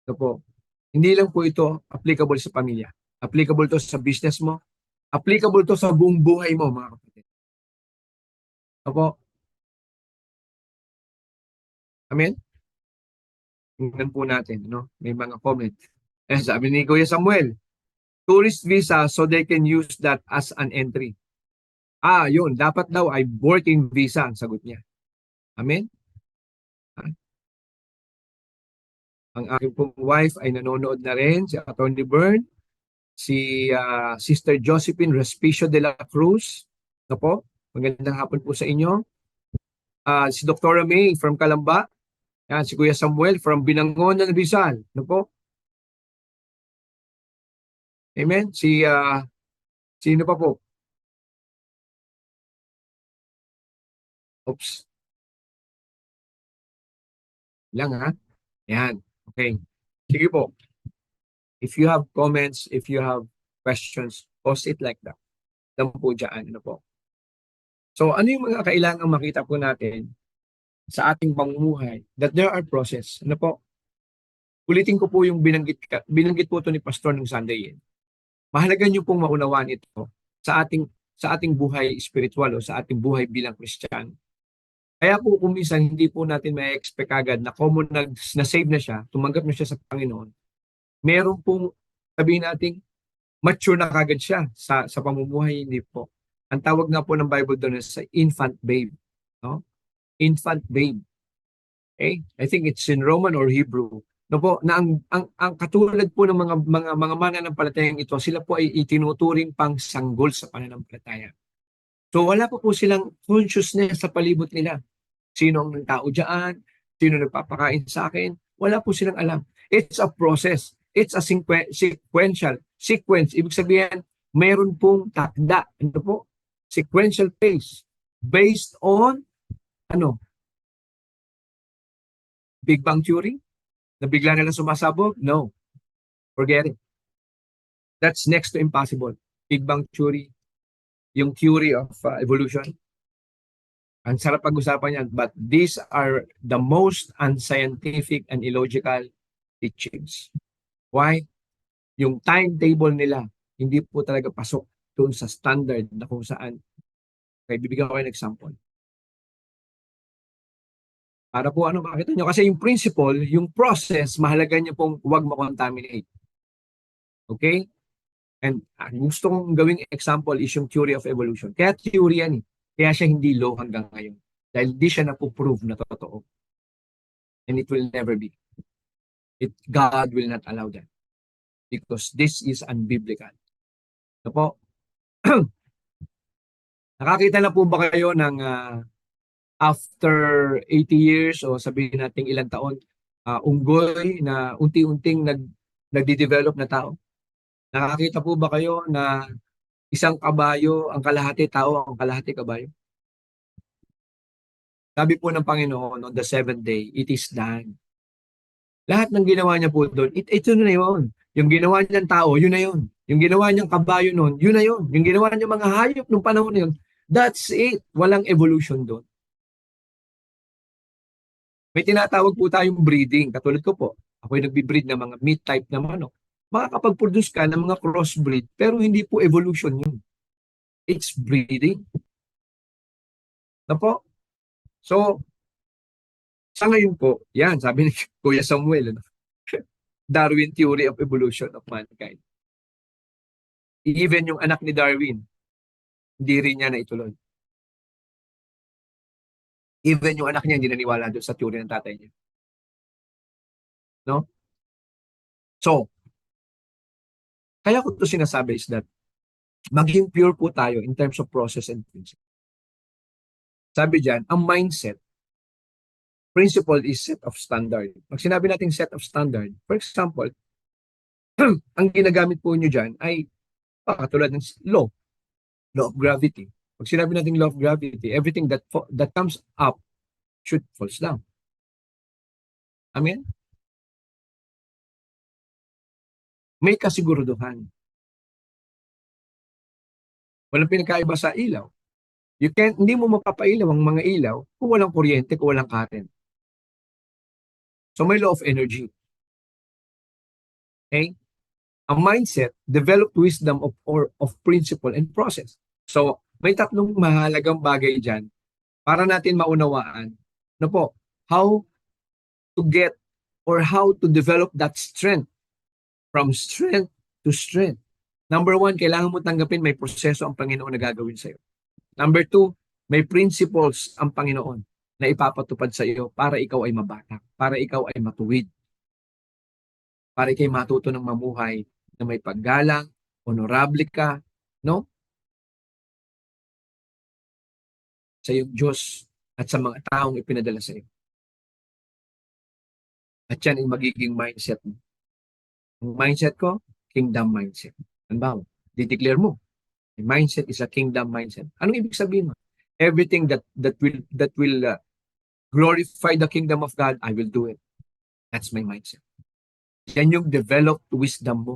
ito po, hindi lang po ito applicable sa pamilya. Applicable to sa business mo. Applicable to sa buong buhay mo, mga kapatid. Opo, amen? Tingnan po natin, no? May mga comment. Sabi ni Kuya Samuel, tourist visa so they can use that as an entry. Yun. Dapat daw ay working visa ang sagot niya. Amen? Ah, Ang aking pong wife ay nanonood na rin, si Atty. Byrne, si Sister Josephine Respicio de la Cruz. Ano po? Magandang hapon po sa inyo. Si Dr. May from Calamba. Yan, si Kuya Samuel from Binangonan, Rizal. Ano po? Amen? Sino pa po? Oops. Lang ha? Yan. Okay. Sige po. If you have comments, if you have questions, post it like that. Lang po dyan. Ano po? So, ano yung mga kailangang makita po natin sa ating pamumuhay? That there are process. Ano po? Ulitin ko po yung binanggit po ito ni Pastor ng Sunday. Mahalaga niyo pong maunawaan ito sa ating buhay spiritual o sa ating buhay bilang Kristiyano. Kaya po kung minsan hindi po natin may expect agad na common na-save na siya, tumanggap na siya sa Panginoon, meron pong sabihin natin mature na kagad siya sa pamumuhay, hindi po. Ang tawag nga po ng Bible doon is sa infant babe. No? Infant babe. Okay? I think it's in Roman or Hebrew. No po, na ang katulad po ng mga mananampalatayang ito, sila po ay itinuturing pang sanggol sa pananampalataya. So wala po silang consciousness sa palibot nila. Sino ang tao diyan? Sino nagpapakain sa akin? Wala po silang alam. It's a process. It's a sequential. Sequence. Ibig sabihin, mayroon pong takda. Ano po? Sequential pace. Based on, ano? Big Bang Theory? Na bigla na lang sumasabog? No. Forget it. That's next to impossible. Big Bang Theory, yung theory of evolution. Ang sarap pag-usapan yan. But these are the most unscientific and illogical teachings. Why? Yung timetable nila, hindi po talaga pasok doon sa standard na kung saan. Okay, bibigyan ko kayo ng example. Para po ano, makita nyo. Kasi yung principle, yung process, mahalaga niyo pong huwag makontaminate. Okay? And gusto kong gawing example is yung theory of evolution. Kaya theory yan eh. Kaya siya hindi law hanggang ngayon. Dahil di siya napuprove na totoo. And it will never be. God will not allow that. Because this is unbiblical. So po, nakakita na po ba kayo ng after 80 years o sabihin natin ilang taon, unggoy na unti-unting nagde-develop na tao? Nakakita po ba kayo na isang kabayo, ang kalahati tao, ang kalahati kabayo? Sabi po ng Panginoon on the seventh day, it is done. Lahat ng ginawa niya po doon, ito na yun. Yung ginawa niyang tao, yun na yun. Yung ginawa niyang kabayo noon, yun na yun. Yung ginawa niyang mga hayop nung panahon na yun, that's it. Walang evolution doon. May tinatawag po tayong breeding. Katulad ko po, ako'y nagbi-breed ng mga meat type na manok. Makakapag-produce ka ng mga crossbreed, pero hindi po evolution yun. It's breeding. Na po? So, sa ngayon po, yan, sabi ni Kuya Samuel, ano? Darwin Theory of Evolution of Mankind. Even yung anak ni Darwin, hindi rin niya na ituloy. Even yung anak niya, hindi naniwala doon sa theory ng tatay niya. No? So, kaya ko ito sinasabi is that maging pure po tayo in terms of process and principle. Sabi dyan, ang mindset, principle is set of standard. Pag sinabi natin set of standard, for example, ang ginagamit po nyo dyan ay katulad ng law of gravity. Pag sinabi natin law of gravity, everything that comes up should falls down. Amen? May kasiguruduhan. Walang pinakaiba sa ilaw. Hindi mo mapapailaw ang mga ilaw kung walang kuryente, kung walang current. So may law of energy. Okay? Ang mindset, developed wisdom of principle and process. So, may tatlong mahalagang bagay dyan para natin maunawaan, no po, how to get or how to develop that strength from strength to strength. Number one, kailangan mo tanggapin may proseso ang Panginoon na gagawin sa'yo. Number two, may principles ang Panginoon na ipapatupad sa iyo para ikaw ay mabatak, para ikaw ay matuwid, para ikaw ay matuto ng mamuhay na may paggalang, honorable ka, no? Sa iyong Diyos at sa mga taong ipinadala sa iyo. At yan ay magiging mindset mo. Ang mindset ko, kingdom mindset. Ano declare mo, the mindset is a kingdom mindset. Anong ibig sabihin mo? Everything that will glorify the kingdom of God, I will do it. That's my mindset. Yan yung developed wisdom mo.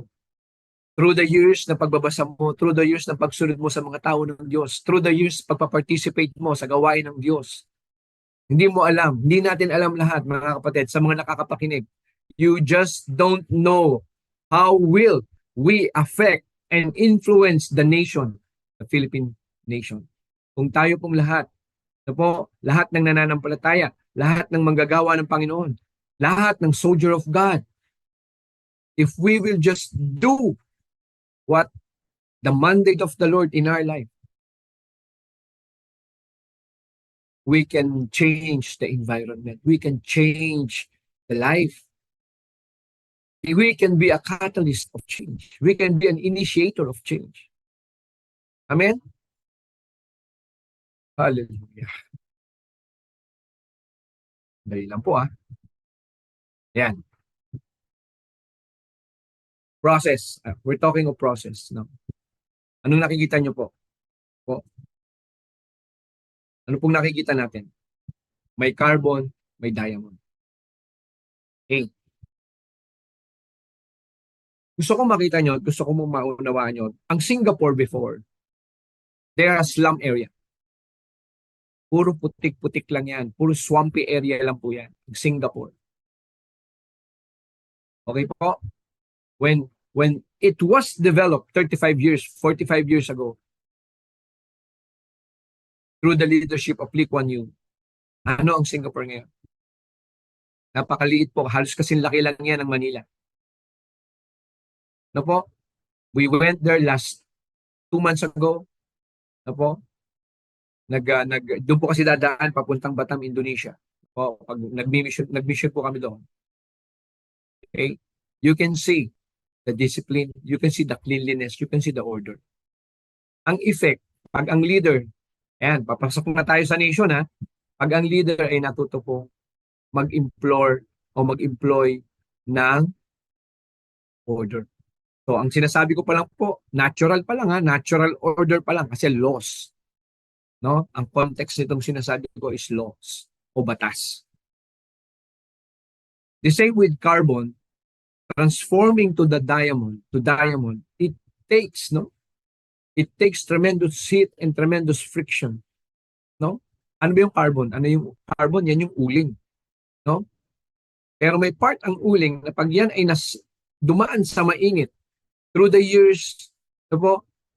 Through the years na pagbabasa mo, through the years na pagsunod mo sa mga tao ng Diyos, through the years pagpaparticipate mo sa gawain ng Diyos. Hindi mo alam, hindi natin alam lahat mga kapatid, sa mga nakakapakinig. You just don't know how will we affect and influence the nation, the Philippine nation. Kung tayo pong lahat, lahat ng nananampalataya, lahat ng manggagawa ng Panginoon, lahat ng soldier of God, if we will just do what the mandate of the Lord in our life, we can change the environment. We can change the life. We can be a catalyst of change. We can be an initiator of change. Amen? Hallelujah. Dali lang po Yan. Process. We're talking of process. No? Anong nakikita nyo po? Ano pong nakikita natin? May carbon, may diamond. Okay. Gusto ko makita nyo, gusto ko mong maunawaan nyo, ang Singapore before, they're a slum area. Puro putik-putik lang yan. Puro swampy area lang po yan. Singapore. Okay po? When it was developed 35 years, 45 years ago, through the leadership of Lee Kuan Yew, ano ang Singapore ngayon? Napakaliit po. Halos kasing laki lang yan ng Manila. No po? We went there last 2 months ago. No po? Doon po kasi dadaan papuntang Batam, Indonesia. Po, pag nag-mission po kami doon. Okay? You can see the discipline, you can see the cleanliness, you can see the order. Ang effect, pag ang leader, ayan, papasok na tayo sa nation pag ang leader ay natuto po mag-implore o mag-employ ng order. So, ang sinasabi ko pa lang po, natural pa lang natural order pa lang kasi laws. No? Ang context nitong sinasabi ko is laws o batas. The same with carbon, transforming to diamond, it takes tremendous heat and tremendous friction. No? Ano ba yung carbon? Ano yung carbon? Yan yung uling. No? Pero may part ang uling na pag yan ay dumaan sa mainit, through the years,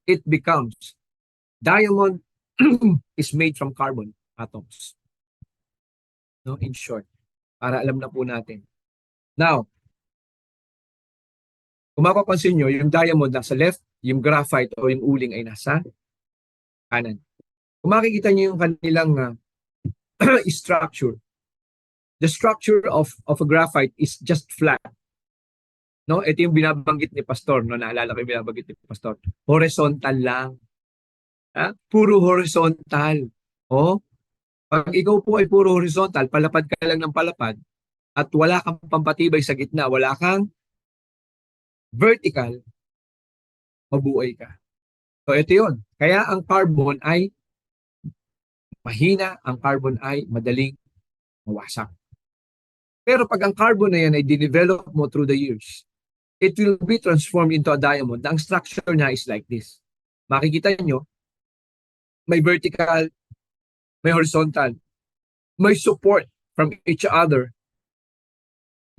it becomes diamond is made from carbon atoms. No, in short, para alam na po natin. Now, kung mapapansin nyo, yung diamond nasa left, yung graphite o yung uling ay nasa kanan. Kung makikita nyo yung kanilang structure, the structure of a graphite is just flat. No, ito yung binabanggit ni Pastor, no, naalala ko yung binabanggit ni Pastor. Horizontal lang. Puro horizontal. Pag ikaw po ay puro horizontal, palapad ka lang ng palapad, at wala kang pampatibay sa gitna, wala kang vertical, mabuhay ka. So ito yun. Kaya ang carbon ay mahina, ang carbon ay madaling mawasak. Pero pag ang carbon na yan ay dinevelop mo through the years, it will be transformed into a diamond. Ang structure niya is like this. Makikita nyo, may vertical, may horizontal, may support from each other.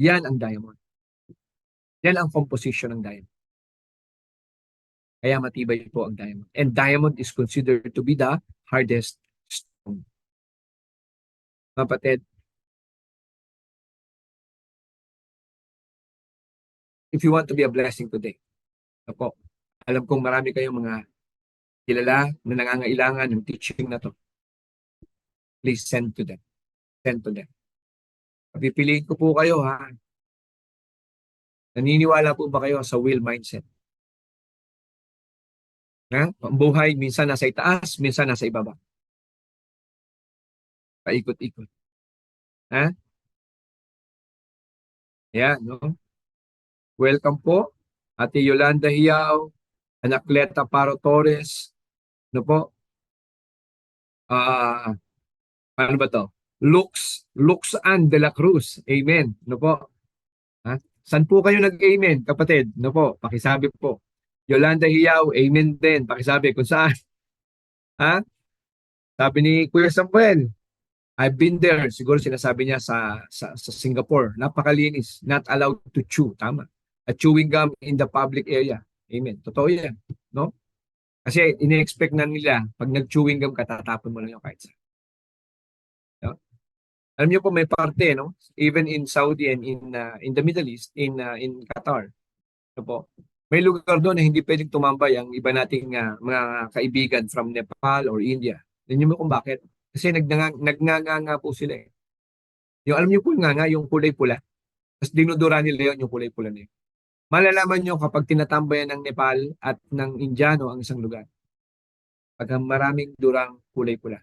Yan ang diamond. Yan ang composition ng diamond. Kaya matibay po ang diamond. And diamond is considered to be the hardest stone. Kapatid, if you want to be a blessing today, ako, alam kong marami kayong mga kilala na nangangailangan ng teaching na to. Please send to them. Send to them. Pipiliin ko po kayo, ha? Naniniwala po ba kayo sa will mindset? Ha? Ang buhay, minsan nasa itaas, minsan nasa ibaba. Paikot-ikot. Ha? Yan, no? Welcome po, Ate Yolanda Hiao, Anacleta Paro Torres, no po? Ano ba to? Luxan de la Cruz. Amen. No po? Ha? San po kayo nag-amen, kapatid? No po? Pakisabi po. Yolanda Hiao, amen din. Pakisabi kung saan. Ha? Sabi ni Kuya Samuel, I've been there. Siguro sinasabi niya sa Singapore. Napakalinis. Not allowed to chew. Tama. A chewing gum in the public area. Amen. Totoo yan. No? Kasi ine-expect na nila, pag nag-chewing gum ka, tatapon mo lang yung kahit sa. No? Alam niyo po, may parte, no? Even in Saudi and in the Middle East, in Qatar. No po? May lugar doon na hindi pwedeng tumambay ang iba nating mga kaibigan from Nepal or India. Alam niyo mo kung bakit? Kasi nagnanganga po sila eh. Yung alam niyo po yung kulay pula. Tapos dinudura nila yun, yung kulay pula na yun. Malalaman nyo kapag tinatambayan ng Nepal at ng Indiano ang isang lugar. Pag maraming durang kulay pula.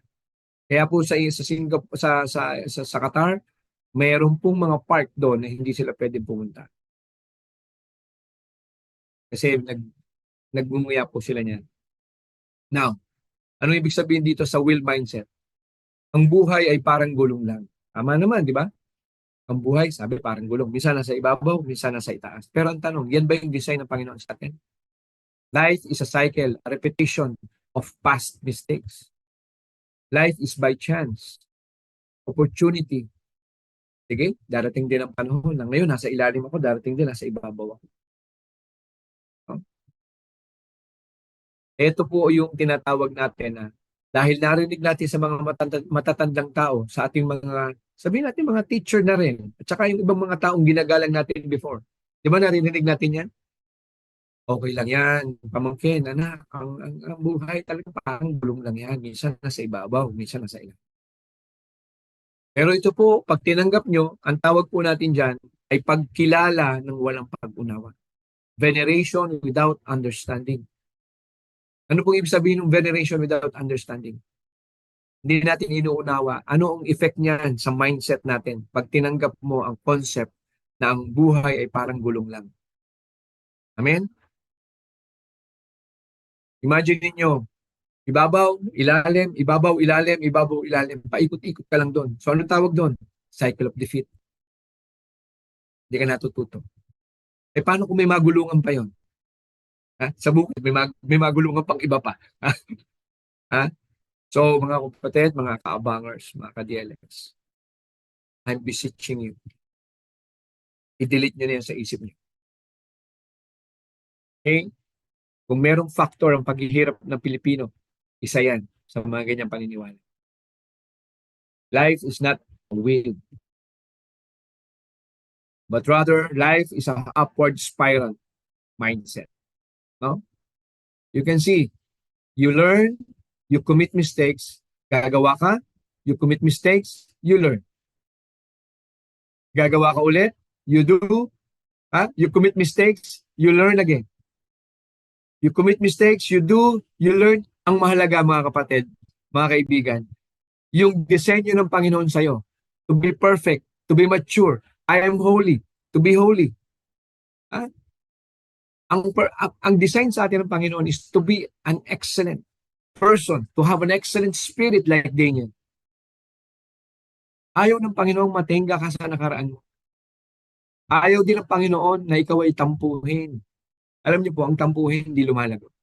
Kaya po sa Singapore, sa Qatar, mayroon pong mga park doon na hindi sila pwedeng pumunta. Kasi nagmumuya po sila niyan. Now, ano ibig sabihin dito sa will mindset? Ang buhay ay parang gulong lang. Tama naman, di ba? Ang buhay, sabi, parang gulong. Minsan nasa ibabaw, minsan nasa itaas. Pero ang tanong, yan ba yung design ng Panginoon sa atin? Life is a cycle, a repetition of past mistakes. Life is by chance. Opportunity. Sige, darating din ang panahon na ngayon, nasa ilalim ako, darating din, nasa ibabaw ako. No? Ito po yung tinatawag natin na dahil narinig natin sa mga matatandang tao, sa ating mga, sabihin natin mga teacher na rin, at saka yung ibang mga taong ginagalang natin before. Di ba narinig natin yan? Okay lang yan, pamangkin, anak, ang buhay talaga parang bulong lang yan. Minsan nasa ibabaw, minsan nasa ilang. Pero ito po, pag tinanggap nyo, ang tawag po natin dyan ay pagkilala ng walang pag-unawa. Veneration without understanding. Ano pong ibig sabihin ng veneration without understanding? Hindi natin inuunawa. Ano ang effect niyan sa mindset natin pag tinanggap mo ang concept na ang buhay ay parang gulong lang. Amen? Imagine niyo, ibabaw, ilalim, ibabaw, ilalim, ibabaw, ilalim. Paikot-ikot ka lang doon. So anong tawag doon? Cycle of defeat. Hindi ka natututo. Eh paano kung may magulungan pa yon? Ha? Sa bukid, may magulungan pang iba pa. Ha? So mga kapatid, mga kaabangers, mga ka-DLS, I'm beseeching you. I-delete nyo na yan sa isip nyo. Okay? Kung merong factor ang paghihirap ng Pilipino, isa yan sa mga ganyang paniniwala. Life is not a wheel, but rather life is an upward spiral mindset. No? You can see, you learn, you commit mistakes, gagawa ka, you commit mistakes, you learn. Gagawa ka ulit, you do, you commit mistakes, you learn again. You commit mistakes, you do, you learn. Ang mahalaga mga kapatid, mga kaibigan, yung disenyo ng Panginoon sa'yo, to be perfect, to be mature, I am holy, to be holy. Ang design sa atin ng Panginoon is to be an excellent person, to have an excellent spirit like Daniel. Ayaw ng Panginoon matingga ka sa nakaraan mo. Ayaw din ng Panginoon na ikaw ay tampuhin. Alam niyo po, ang tampuhin hindi lumalago.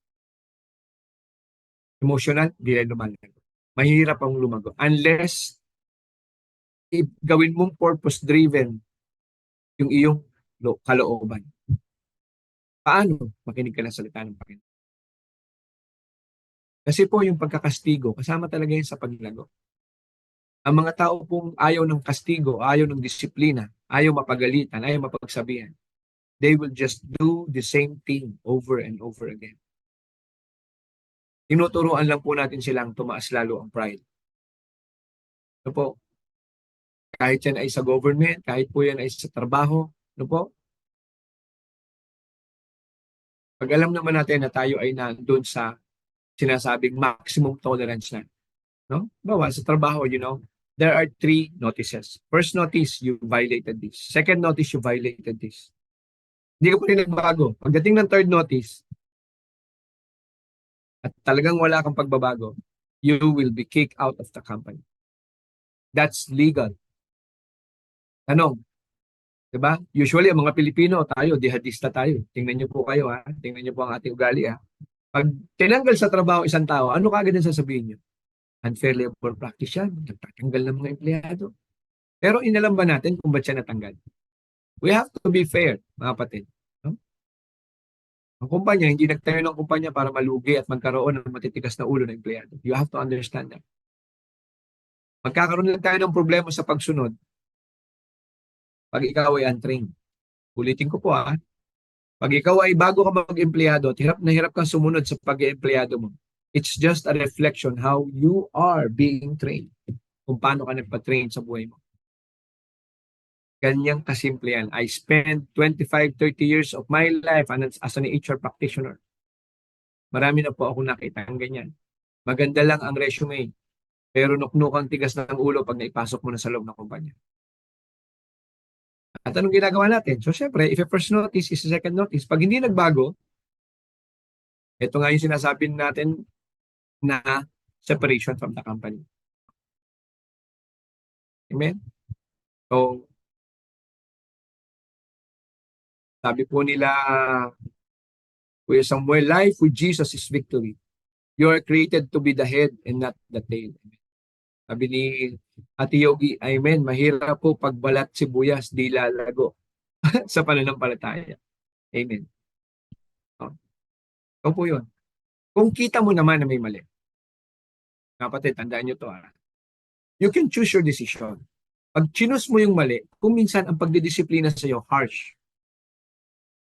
emotional, hindi rin lumalago. Mahirap ang lumago. Unless gawin mong purpose-driven yung iyong kalooban. Paano? Makinig ka ng salita ng Panginoon. Kasi po yung pagkakastigo, kasama talaga yun sa paglago. Ang mga tao pong ayaw ng kastigo, ayaw ng disiplina, ayaw mapagalitan, ayaw mapagsabihan, they will just do the same thing over and over again. Tinuturuan lang po natin silang tumaas lalo ang pride. Ano po? Kahit yan ay sa government, kahit po yan ay sa trabaho, ano po? Pag alam naman natin na tayo ay nandun sa sinasabing maximum tolerance na, no? Bawa sa trabaho, there are 3 notices. First notice, you violated this. Second notice, you violated this. Hindi ka pa rin nagbago. Pagdating ng third notice, at talagang wala kang pagbabago, you will be kicked out of the company. That's legal. Tanong, diba? Usually, ang mga Pilipino, tayo, jihadista tayo. Tingnan niyo po kayo, ha? Tingnan niyo po ang ating ugali, ha? Pag tinanggal sa trabaho isang tao, ano kagad ang sasabihin niyo? Unfair labor practice yan. Nagtatanggal ng mga empleyado. Pero inalam ba natin kung ba't siya natanggal? We have to be fair, mga kapatid. No? Ang kumpanya, hindi nagtayo ng kumpanya para malugi at magkaroon ng matitigas na ulo ng empleyado. You have to understand that. Magkakaroon lang tayo ng problema sa pagsunod pag ikaw ay untrained. Ulitin ko po, ha. Pag ikaw ay bago ka mag-empleyado at hirap na hirap kang sumunod sa pag-empleyado mo, it's just a reflection how you are being trained. Kung paano ka nagpa-train sa buhay mo. Ganyang kasimple yan. I spent 25-30 years of my life as an HR practitioner. Marami na po ako nakita ng ganyan. Maganda lang ang resume, pero nuknukang tigas ng ulo pag naipasok mo na sa loob ng kumpanya. At anong ginagawa natin? So, syempre, if a first notice is a second notice, pag hindi nagbago, ito nga yung sinasabi natin na separation from the company. Amen? So, sabi po nila, Kuya Samuel, life with Jesus is victory. You are created to be the head and not the tail. Sabi ni Ate Yogi, amen, mahirap po pagbalat sibuyas, di lalago sa pananampalataya. Amen. So po yun. Kung kita mo naman na may mali, kapatid, tandaan nyo to, ha? You can choose your decision. Pag chinus mo yung mali, kung minsan ang pagdidisiplina sa iyo harsh.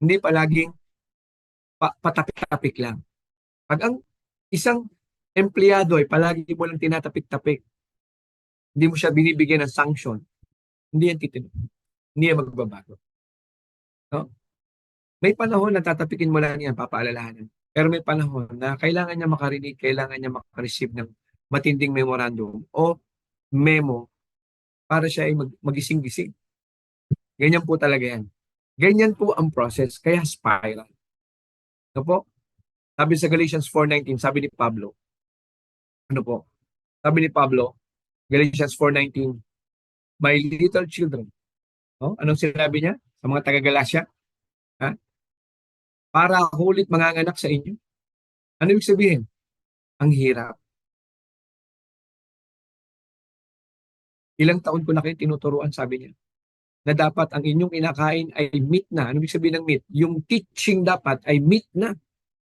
Hindi palaging patapik-tapik lang. Pag ang isang empleyado ay palagi mo lang tinatapik-tapik, hindi mo siya binibigyan ng sanction, hindi yan titinod. Hindi yan magbabago. No? May panahon na tatapikin mo lang yan, papaalalahanan. Pero may panahon na kailangan niya makarinig, kailangan niya makareceive ng matinding memorandum o memo para siya ay magising-gising. Ganyan po talaga yan. Ganyan po ang process, kaya spiral. Ano po? Sabi sa Galatians 4:19, sabi ni Pablo, ano po? Sabi ni Pablo, Galatians 4:19, my little children. No? Anong sinabi niya sa mga taga-Galacia? Ha? Para ako ulit manganganak sa inyo. Ano ibig sabihin? Ang hirap. Ilang taon ko na kayo tinuturuan, sabi niya, na dapat ang inyong inakain ay meat na. Ano ibig sabihin ng meat? Yung teaching dapat ay meat na.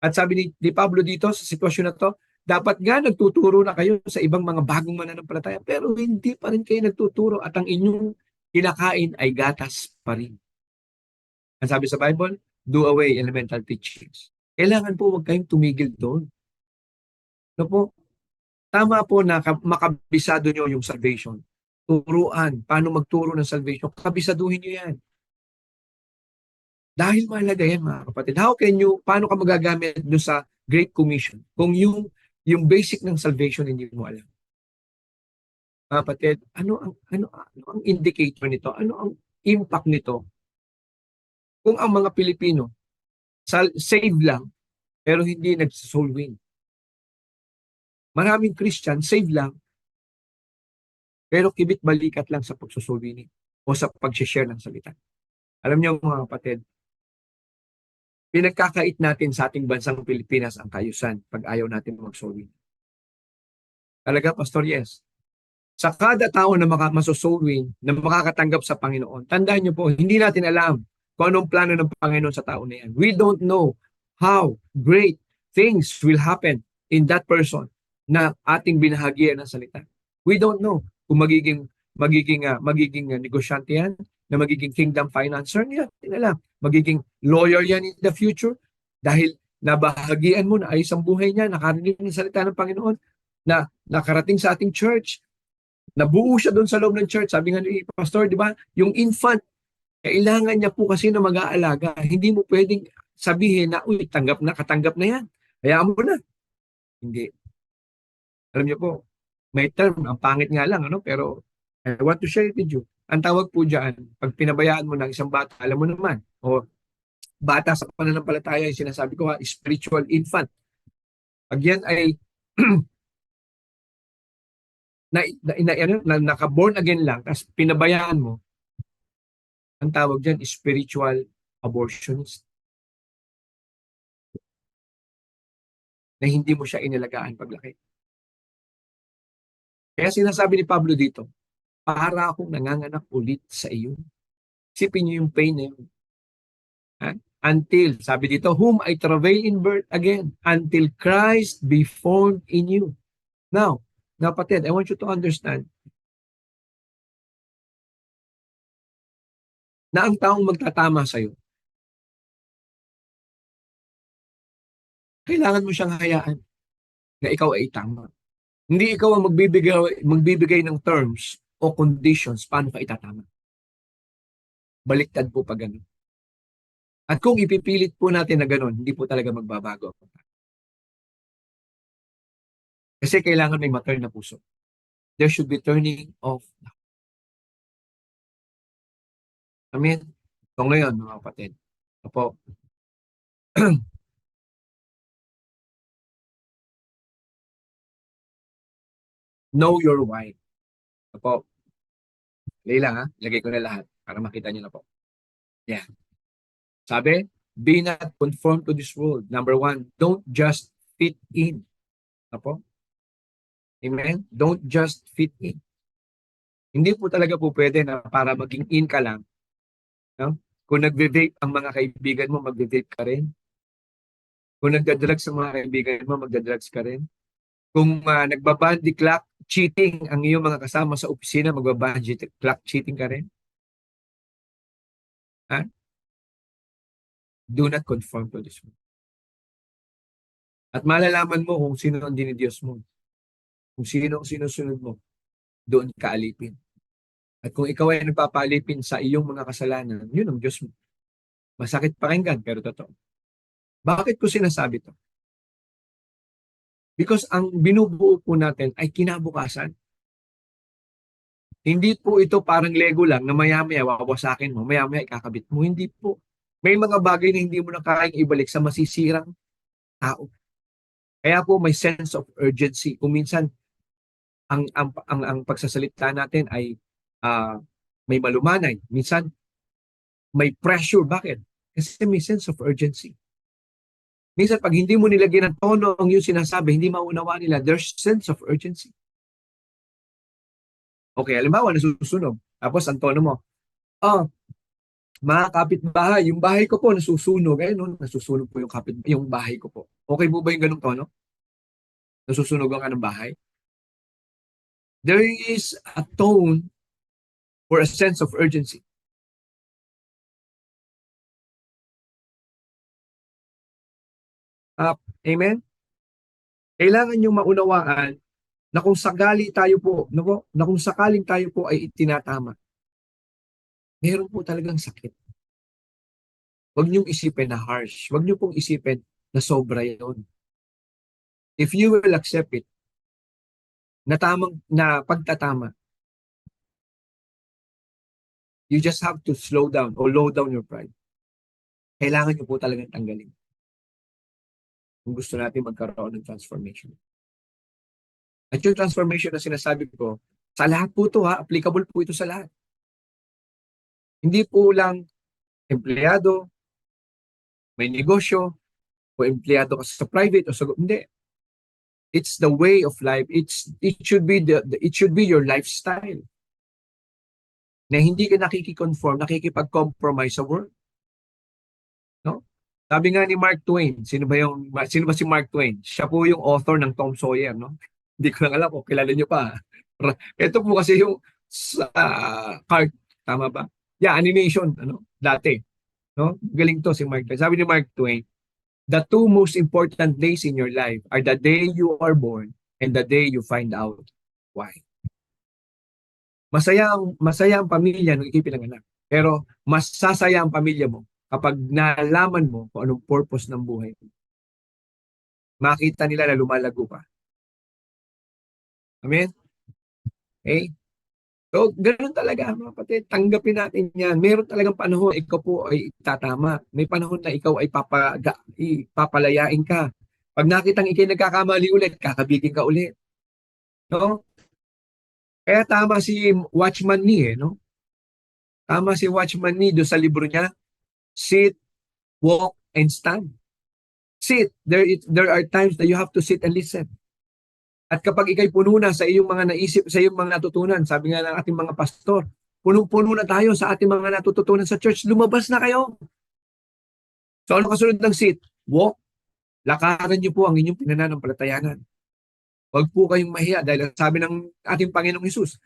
At sabi ni Pablo dito sa sitwasyon na to, dapat nga nagtuturo na kayo sa ibang mga bagong mananampalataya, pero hindi pa rin kayo nagtuturo at ang inyong kinakain ay gatas pa rin. Ang sabi sa Bible, do away elemental teachings. Kailangan po huwag kayong tumigil doon. No po? Tama po na makabisado nyo yung salvation. Turuan, paano magturo ng salvation. Kabisaduhin nyo yan. Dahil mahalaga yan, mga kapatid. Paano ka magagamit doon sa Great Commission kung yung basic ng salvation hindi mo alam? Mga kapatid, ano ang indicator nito? Ano ang impact nito? Kung ang mga Pilipino save lang pero hindi nag-soul win. Maraming Christian save lang pero kibit balikat lang sa pagsosoul winning o sa pag-share ng salita. Alam niyo mga kapatid, pinagkakait natin sa ating bansang Pilipinas ang kayusan pag ayaw natin mag-soul winning. Talaga, Pastor, yes. Sa kada tao na masosoul win, na makakatanggap sa Panginoon, tandaan niyo po, hindi natin alam kung anong plano ng Panginoon sa tao na yan. We don't know how great things will happen in that person na ating binahagian ng salita. We don't know kung magiging negosyante yan, na magiging kingdom financer, hindi natin alam. Magiging lawyer yan in the future dahil nabahagian mo na ayos ang buhay niya, nakarinig ng salita ng Panginoon, na nakarating sa ating church, nabuo siya doon sa loob ng church. Sabi nga ni Pastor, di ba? Yung infant, kailangan niya po kasi na mag-aalaga. Hindi mo pwedeng sabihin na, uy, katanggap na yan. Hayaan mo na. Hindi. Alam niyo po, may term, ang pangit nga lang, ano? Pero I want to share it with you. Ang tawag po dyan, pag pinabayaan mo ng isang bata, alam mo naman, o bata sa pananampalataya, yung sinasabi ko ha, spiritual infant. Pag yan ay naka-born again lang, tapos pinabayaan mo, ang tawag dyan is spiritual abortionist. Na hindi mo siya inalagaan paglaki. Kaya sinasabi ni Pablo dito, para akong nanganganak ulit sa iyo. Sipin niyo yung pain na yun. Ha? Until, sabi dito, whom I travail in birth again, until Christ be formed in you. Now, kapatid, I want you to understand na ang taong magtatama sa'yo, kailangan mo siyang hayaan na ikaw ay tama. Hindi ikaw ang magbibigay ng terms o conditions paano ka itatama. Baliktad po pag ganun. At kung ipipilit po natin na ganun, hindi po talaga magbabago. Kasi kailangan may maturn na puso. There should be turning of. Amen. So ngayon, mga kapatid, apo, know your why. Apo, Leila ha, lagay ko na lahat para makita niyo na po. Yeah. Sabi, be not conformed to this world. Number one, don't just fit in. Apo? Amen? Don't just fit in. Hindi po talaga po pwede na para maging in ka lang. No? Kung nagve-vape ang mga kaibigan mo, magve-vape ka rin. Kung nagda-drugs ang mga kaibigan mo, magda-drugs ka rin. Kung nagbabandi clock cheating ang iyong mga kasama sa opisina, magbabandi clock cheating ka rin. Ha? Do not conform to this world. At malalaman mo kung sino ang dinidiyos mo. Kung sino ang sinusunod mo, doon ka alipin. At kung ikaw ay nagpapalipin sa iyong mga kasalanan, yun ang Diyos mo. Masakit pakinggan, pero totoo. Bakit ko sinasabi to? Because ang binubuo po natin ay kinabukasan. Hindi po ito parang Lego lang na maya-maya wawasakin mo, maya-maya ikakabit mo. Hindi po. May mga bagay na hindi mo na kayang ibalik sa masisirang tao. Kaya po may sense of urgency. Kung minsan ang pagsasalita natin ay may malumanay. Minsan may pressure. Bakit? Kasi may sense of urgency. Minsan pag hindi mo nilagyan ng tono ang yung sinasabi, hindi maunawa nila. There's sense of urgency. Okay, halimbawa, nasusunog. Tapos ang tono mo, mga kapitbahay, yung bahay ko po nasusunog. No, nasusunog po yung bahay ko po. Okay po ba yung ganung tono? Nasusunog ang ng bahay? There is a tone or a sense of urgency. Amen? Kailangan nyo maunawaan na kung sakali tayo po, na kung sakaling tayo po ay itinatama, meron po talagang sakit. Huwag niyong isipin na harsh. Huwag niyo pong isipin na sobra yun. If you will accept it, na pagtatama, you just have to slow down or low down your pride. Kailangan niyo po talagang tanggalin. Kung gusto natin magkaroon ng transformation. At yung transformation na sinasabi ko, sa lahat po ito ha, applicable po ito sa lahat. Hindi po lang empleyado, may negosyo, o empleyado ka sa private o sa hindi. It's the way of life. It should be it should be your lifestyle. Na hindi ka nakikiconform, nakikipag-compromise sa world. No? Sabi nga ni Mark Twain, sino ba si Mark Twain? Siya po yung author ng Tom Sawyer, no? Hindi ko lang alam kung kilala niyo pa. Ito po kasi yung sa cart, tama ba? Yeah, animation, dati. No? Galing to si Mark Twain. Sabi ni Mark Twain, the two most important days in your life are the day you are born and the day you find out why. Masaya ang pamilya nung ikipinanganak. Pero mas sasaya ang pamilya mo kapag nalaman mo kung anong purpose ng buhay mo. Makita nila na lumalago ka. Amen? Okay? So, ganun talaga mga kapatid. Tanggapin natin yan. Meron talagang panahon na ikaw po ay itatama. May panahon na ikaw ay papalayain ka. Pag nakitang ikay nagkakamali ulit, kakabigin ka ulit. No? Kaya tama si Watchman Nee, no? Tama si Watchman Nee doon sa libro niya, Sit, Walk, and Stand. Sit. There are times that you have to sit and listen. At kapag ikay puno na sa iyong mga naisip, sa iyong mga natutunan, sabi nga ng ating mga pastor, punong-puno na tayo sa ating mga natututunan sa church, lumabas na kayo. So ano kasunod ng sit? Walk. Lakaran niyo po ang inyong pinananampalatayanan. Huwag po kayong mahiya dahil sabi ng ating Panginoong Hesus,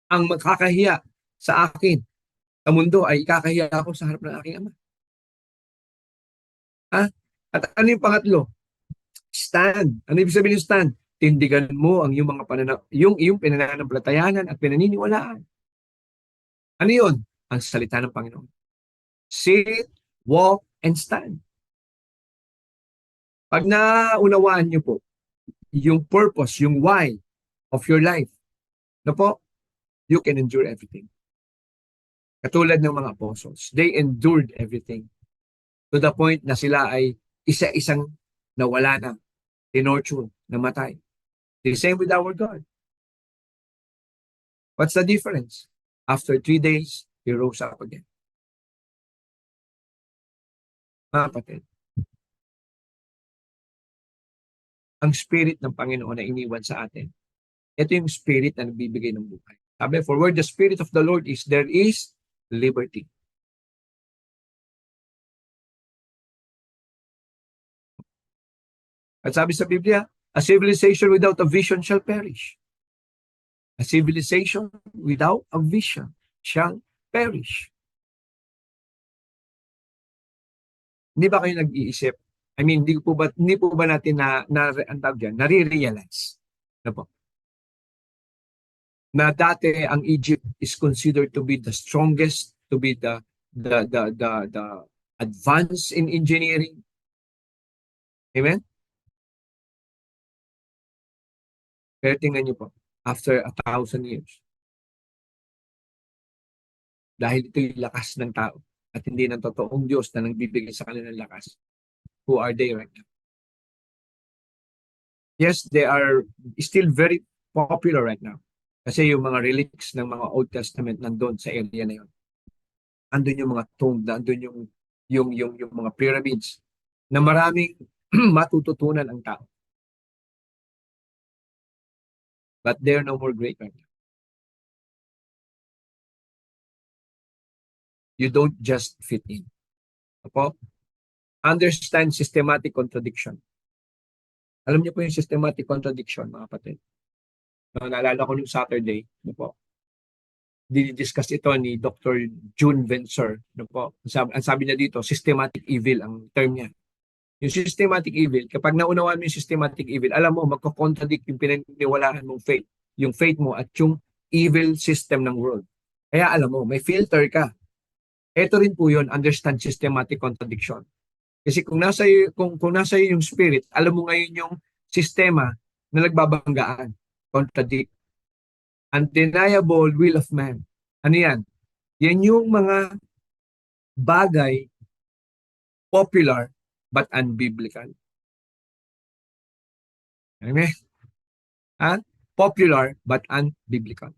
ang magkakahiya sa akin sa mundo ay ikakahiya ako sa harap ng aking Ama. Ha? At ano yung pangatlo? Stand. Ano ibig sabihin ng stand? Tindigan mo ang iyong mga yung iyong pinananampalatayanan at pinaniniwalaan. Ano yun? Ang salita ng Panginoon. Sit, walk, and stand. Pag naunawaan niyo po yung purpose, yung why of your life, na po, you can endure everything. Katulad ng mga apostles, they endured everything to the point na sila ay isa-isang nawala na, tinorture, namatay. The same with our God. What's the difference? After 3 days, He rose up again. Mga kapatid, ang spirit ng Panginoon na iniwan sa atin, ito yung spirit na nagbibigay ng buhay. Sabi, for where the spirit of the Lord is, there is liberty. At sabi sa Biblia, a civilization without a vision shall perish. A civilization without a vision shall perish. Hindi ba kayo nag-iisip? I mean, hindi po ba natin nare-realize na po? Na dati ang Egypt is considered to be the strongest, to be the advance in engineering. Amen? Pero tingnan niyo po, after 1,000 years, dahil ito yung lakas ng tao at hindi ng totoong Diyos na nagbibigay sa kanila ng lakas, who are they right now? Yes, they are still very popular right now. Kasi yung mga relics ng mga Old Testament nandun sa area na yun. Andun yung mga tomb, andun yung mga pyramids na maraming matututunan ang tao. But they're no more great right now. You don't just fit in. Opo? Understand systematic contradiction. Alam niyo po yung systematic contradiction, mga kapatid. Naalala ko nung Saturday, po, dinidiscuss ito ni Dr. June Vencer. Po, ang sabi niya dito, systematic evil ang term niya. Yung systematic evil, kapag naunawaan mo yung systematic evil, alam mo, magko-contradict yung pinaniwalaan mong faith. Yung faith mo at yung evil system ng world. Kaya alam mo, may filter ka. Ito rin po yun, understand systematic contradiction. Kasi kung nasa iyo yung spirit, alam mo ngayon yung sistema na nagbabanggaan, contradict. Undeniable will of man. Ano yan? Yan yung mga bagay popular but unbiblical. Amen? Popular but unbiblical.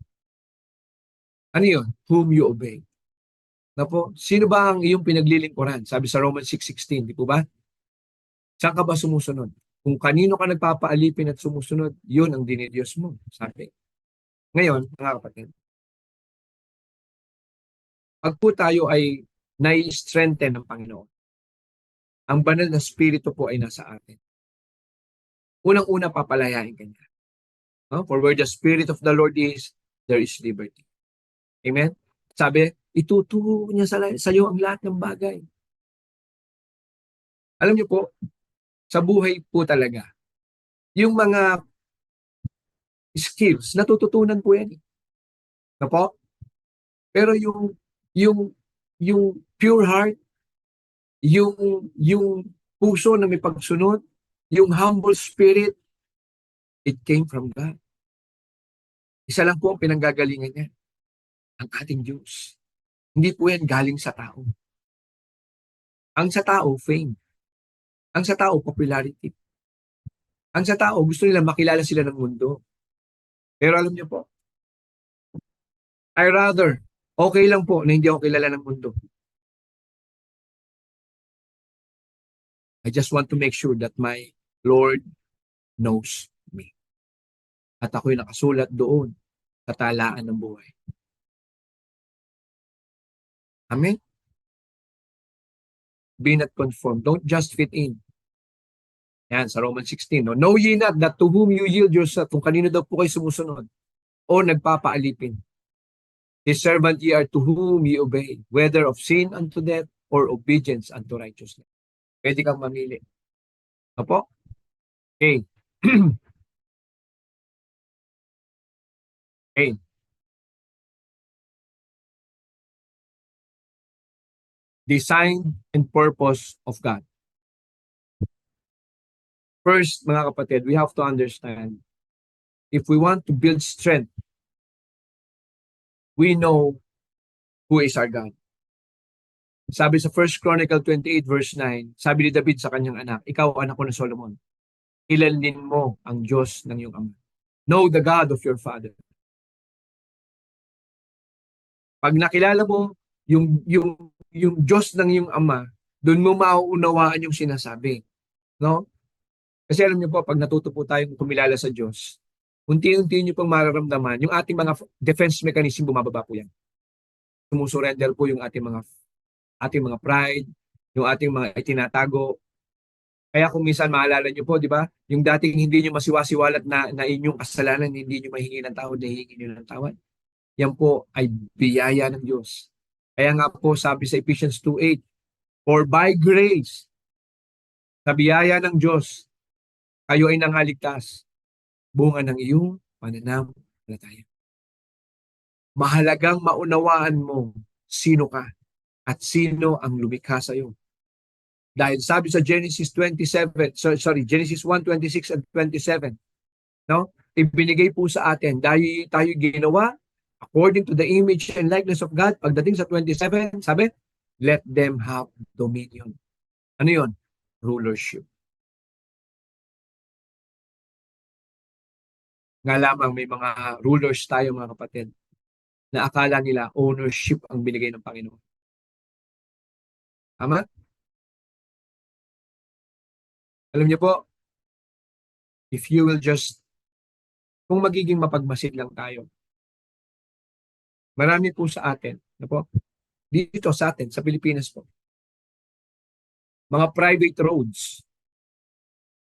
Ano yun? Whom you obey. Na po, sino ba ang iyong pinaglilingkuran? Sabi sa Romans 6:16, di po ba? Saan ka ba sumusunod? Kung kanino ka nagpapaalipin at sumusunod, yun ang dinidiyos mo, sabi. Ngayon, mga kapatid, pag po tayo ay nai-strengthen ng Panginoon, ang banal na spirito po ay nasa atin. Unang-una, papalayain ka niya. For where the Spirit of the Lord is, there is liberty. Amen? Sabi, ituturo niya sa iyo ang lahat ng bagay. Alam niyo po, sa buhay po talaga, yung mga skills, natututunan po yan. Na po? Pero yung, yung pure heart, yung puso na may pagsunod, yung humble spirit, it came from God. Isa lang po ang pinanggagalingan niya, ang ating Diyos. Hindi po yan galing sa tao. Ang sa tao, fame. Ang sa tao, popularity. Ang sa tao, gusto nila makilala sila ng mundo. Pero alam niyo po, I rather, okay lang po na hindi ako kilala ng mundo. I just want to make sure that my Lord knows me. At ako'y nakasulat doon sa talaan ng buhay. Amen? Be not conformed. Don't just fit in. Yan, sa Romans 16. No? Know ye not that to whom you yield yourself, kung kanino daw po kayo sumusunod, o nagpapaalipin. His servant ye are to whom ye obey, whether of sin unto death, or obedience unto righteousness. Pwede kang mamili. Opo? Okay. Okay. Design and purpose of God. First, mga kapatid, we have to understand, if we want to build strength, we know who is our God. Sabi sa 1 Chronicle 28 verse 9, sabi ni David sa kanyang anak, ikaw anak ko na Solomon, kilalin mo ang Diyos ng iyong ama. Know the God of your father. Pag nakilala mo yung Diyos ng iyong ama, doon mo mauunawaan yung sinasabi. No? Kasi alam niyo po, pag natuto po tayong kumilala sa Diyos, unti-unti niyo pong mararamdaman, yung ating mga defense mechanism, bumababa po yan. Sumusurrender po yung ating mga pride, yung ating mga itinatago. Kaya kung minsan maalala niyo po, di ba, yung dating hindi niyo masiwasiwalat na inyong kasalanan, hindi niyo mahingi ng tawad, hihingi niyo ng tawad. Yan po ay biyaya ng Diyos. Kaya nga po sabi sa Ephesians 2:8, for by grace, sa biyaya ng Diyos, kayo ay nangaligtas, bunga ng iyong pananampalataya. Mahalagang maunawaan mo sino ka at sino ang lumikha sa iyo. Dahil sabi sa Genesis 1:26 and 27, no? Ibinigay po sa atin, dahil tayo ginawa according to the image and likeness of God. Pagdating sa 27, sabi, let them have dominion. Ano yun? Rulership. Nga lamang may mga rulers tayo, mga kapatid, na akala nila ownership ang binigay ng Panginoon. Tama? Alam niyo po, if you will just, kung magiging mapagmasid lang tayo, marami po sa atin, na po, dito sa atin, sa Pilipinas po, mga private roads,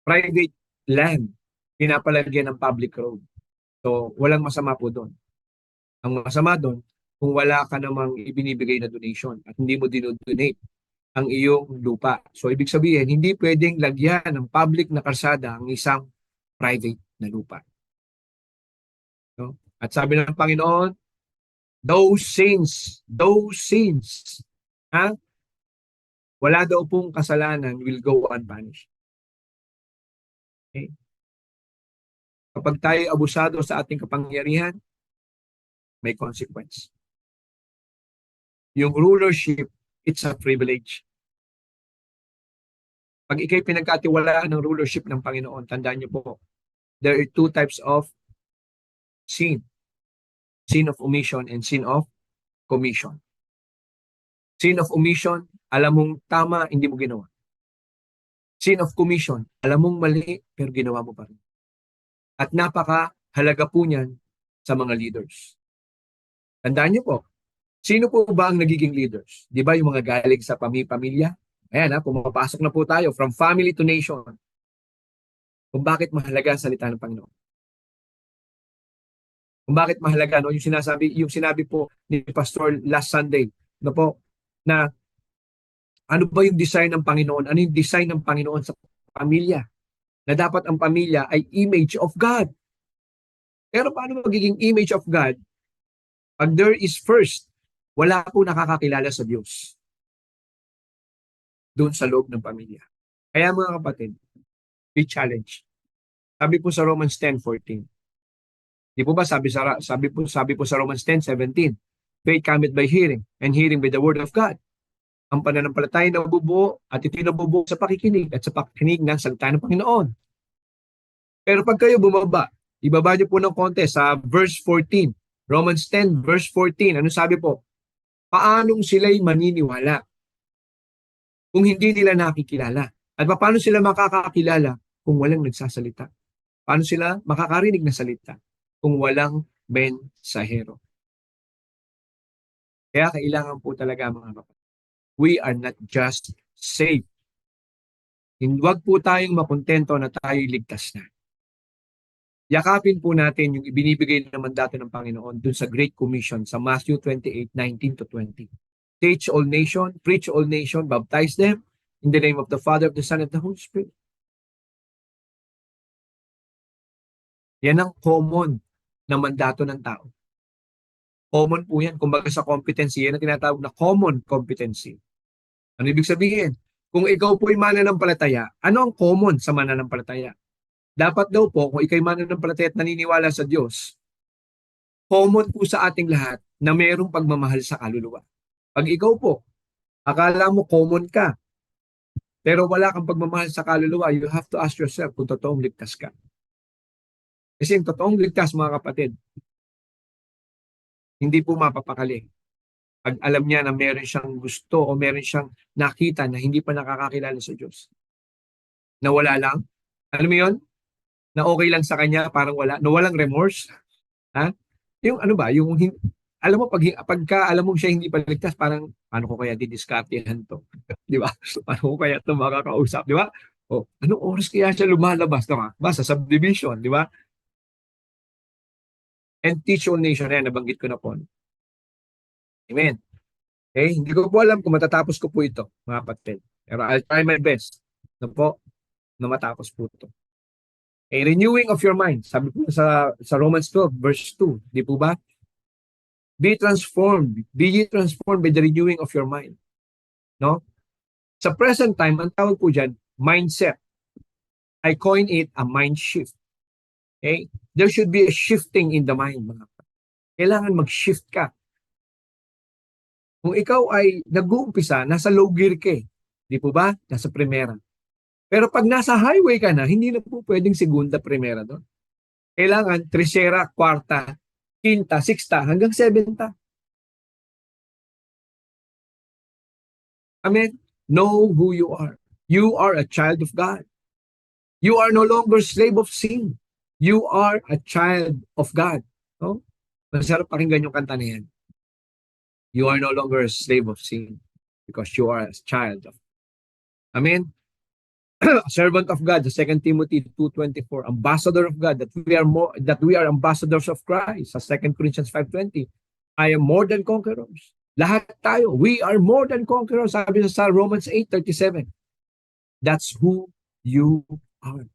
private land, pinapalagyan ng public road. So, walang masama po doon. Ang masama doon, kung wala ka namang ibinibigay na donation at hindi mo dinodonate ang iyong lupa. So, ibig sabihin, hindi pwedeng lagyan ng public na kalsada ang isang private na lupa. No? At sabi ng Panginoon, those sins, wala daw pong kasalanan will go unpunished. Okay? Kapag tayo abusado sa ating kapangyarihan, may consequence. Yung rulership, it's a privilege. Pag ikay pinagkatiwalaan ng rulership ng Panginoon, tandaan niyo po, there are two types of sin. Sin of omission and sin of commission. Sin of omission, alam mong tama, hindi mo ginawa. Sin of commission. Alam mong mali, pero ginawa mo pa rin. At napaka-halaga po niyan sa mga leaders. Tandaan niyo po, sino po ba ang nagiging leaders? Di ba yung mga galing sa pamilya? Ayan ha, pumapasok na po tayo from family to nation. Kung bakit mahalaga ang salita ng Panginoon. Kung bakit mahalaga, no? Yung sinabi po ni Pastor last Sunday, no po, na ano ba yung design ng Panginoon? Ano yung design ng Panginoon sa pamilya? Na dapat ang pamilya ay image of God. Pero paano magiging image of God pag there is first, wala po nakakakilala sa Diyos doon sa loob ng pamilya. Kaya mga kapatid, we challenge. Sabi po sa Romans 10:14. Di po ba sabi po sa Romans 10:17, faith cometh by hearing, and hearing by the word of God. Ang pananampalataya na nabubuo at ito'y nabubuo sa pakikinig at sa pakikinig ng salita ng Panginoon. Pero pag kayo bumaba, ibaba niyo po ng konti sa verse 14. Romans 10 verse 14. Ano sabi po? Paanong sila'y maniniwala kung hindi nila nakikilala? At paano sila makakakilala kung walang nagsasalita? Paano sila makakarinig na salita kung walang mensahero? Kaya kailangan po talaga mga kapatid. We are not just saved. Huwag po tayong makontento na tayo'y ligtas na. Yakapin po natin yung ibinibigay na mandato ng Panginoon dun sa Great Commission sa Matthew 28:19-20. Teach all nation, preach all nation, baptize them in the name of the Father, of the Son, and the Holy Spirit. Yan ang common na mandato ng tao. Common po yan. Kumbaga sa competency, yan ang tinatawag na common competency. Ano ibig sabihin? Kung ikaw po ay mananampalataya, ano ang common sa mananampalataya? Dapat daw po, kung ikay mananampalataya at naniniwala sa Diyos, common po sa ating lahat na mayroong pagmamahal sa kaluluwa. Pag ikaw po, akala mo common ka, pero wala kang pagmamahal sa kaluluwa, you have to ask yourself kung totoong ligtas ka. Kasi yung totoong ligtas, mga kapatid, hindi po mapapakali. Pag alam niya na meron siyang gusto o meron siyang nakita na hindi pa nakakakilala sa Diyos. Na wala lang. Alam mo yun? Na okay lang sa kanya, parang wala. Na walang remorse. Ha? Yung ano ba? Alam mo, pagka alam mo siya hindi paligtas, parang paano ko kaya didiskartehan to? Di ba? Paano ko kaya ito makakausap? Di ba? O, anong oras kaya siya lumalabas? Diba? Sa subdivision, di ba? And teach all nation. Ayan, nabanggit ko na po. Amen. Okay? Hindi ko po alam kung matatapos ko po ito, mga kapatid. Pero I'll try my best na po na matapos po ito. A renewing of your mind. Sabi po sa Romans 12, verse 2. Di po ba? Be transformed. Be ye transformed by the renewing of your mind. No? Sa present time, ang tawag po dyan, mindset. I coin it a mind shift. Okay? There should be a shifting in the mind. Mga kapatid. Kailangan mag-shift ka. Kung ikaw ay nag-uumpisa, nasa low gear ka eh. Di po ba? Nasa primera. Pero pag nasa highway ka na, hindi na po pwedeng segunda, primera doon. Kailangan tercera, kwarta, quinta, sixta, hanggang seventa. Amen? Know who you are. You are a child of God. You are no longer slave of sin. You are a child of God. No? Masarap pakinggan yung kanta na yan. You are no longer a slave of sin because you are a child of God. Amen? Servant of God, the 2 Timothy 2:24, ambassador of God, that we are ambassadors of Christ, sa 2 Corinthians 5:20. I am more than conquerors. Lahat tayo, we are more than conquerors, sabi sa Romans 8:37. That's who you are.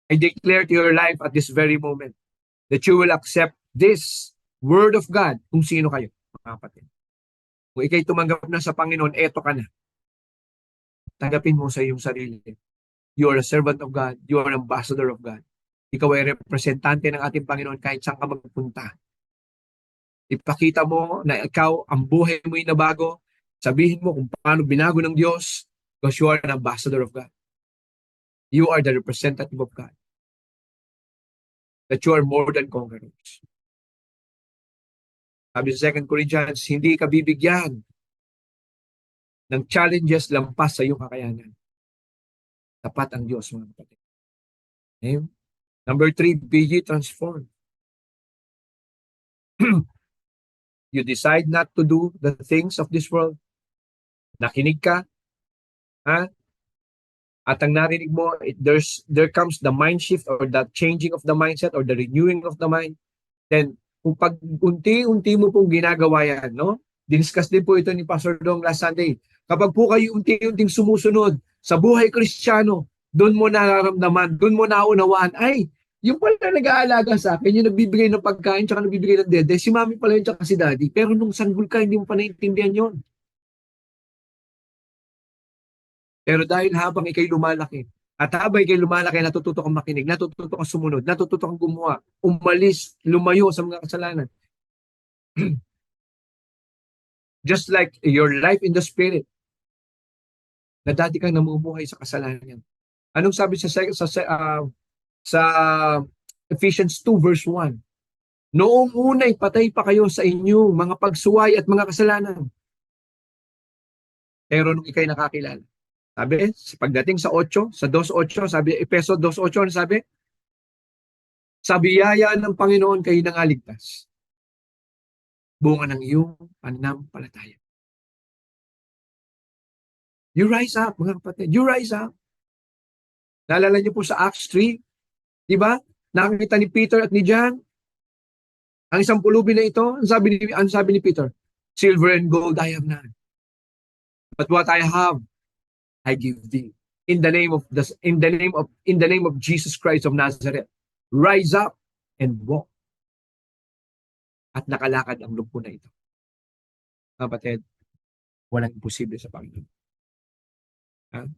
I declare to your life at this very moment that you will accept this word of God kung sino kayo, mga kapatid. Kung ikay tumanggap na sa Panginoon, eto ka na. Tanggapin mo sa iyong sarili. You are a servant of God. You are an ambassador of God. Ikaw ay representante ng ating Panginoon kahit saan ka magpunta. Ipakita mo na ikaw, ang buhay mo ay nabago. Sabihin mo kung paano binago ng Diyos because you are an ambassador of God. You are the representative of God. That you are more than conquerors. Sabi sa 2 Corinthians, hindi ka bibigyan ng challenges lampas sa iyong kakayanan. Tapat ang Diyos, mga kapatid. Okay? Number 3, be ye transformed. You decide not to do the things of this world. Nakinig ka, ha? At ang narinig mo, there comes the mind shift or the changing of the mindset or the renewing of the mind. Then, kung pag unti-unti mo pong ginagawa yan, no? Diniscuss din po ito ni Pastor Dong last Sunday. Kapag po kayo unti-unting sumusunod sa buhay Kristiyano, doon mo nararamdaman, doon mo naunawaan, ay, yung pala nag-aalaga sa akin, yung nagbibigay ng pagkain, tsaka nagbibigay ng dede, si mami pala yun, tsaka si daddy. Pero nung sanggol ka, hindi mo pa naiintindihan yun. Pero dahil habang ikay lumalaki, at habang ikay lumalaki, natututo kang makinig, natututo kang sumunod, natututo kang gumawa, umalis, lumayo sa mga kasalanan. Just like your life in the Spirit, na dati kang namumuhay sa kasalanan. Anong sabi sa Ephesians 2 verse 1? Noong unay patay pa kayo sa inyong mga pagsuway at mga kasalanan. Pero nung ikay nakakilala, sabi, pagdating sa 8, sa 2:8, sabi, Efeso 2:8, ano sabi? Sa biyaya ng Panginoon kayo nangaligtas. Bunga ng iyong pananampalataya. You rise up, mga kapatid. You rise up. Naalala niyo po sa Acts 3, di ba? Nakakita ni Peter at ni John, ang isang pulubi na ito, ang sabi ni Peter, silver and gold I have none. But what I have, I give thee. In the name of Jesus Christ of Nazareth, rise up and walk. At nakalakad ang lumpo na ito. Kapatid, walang imposible sa Panginoon.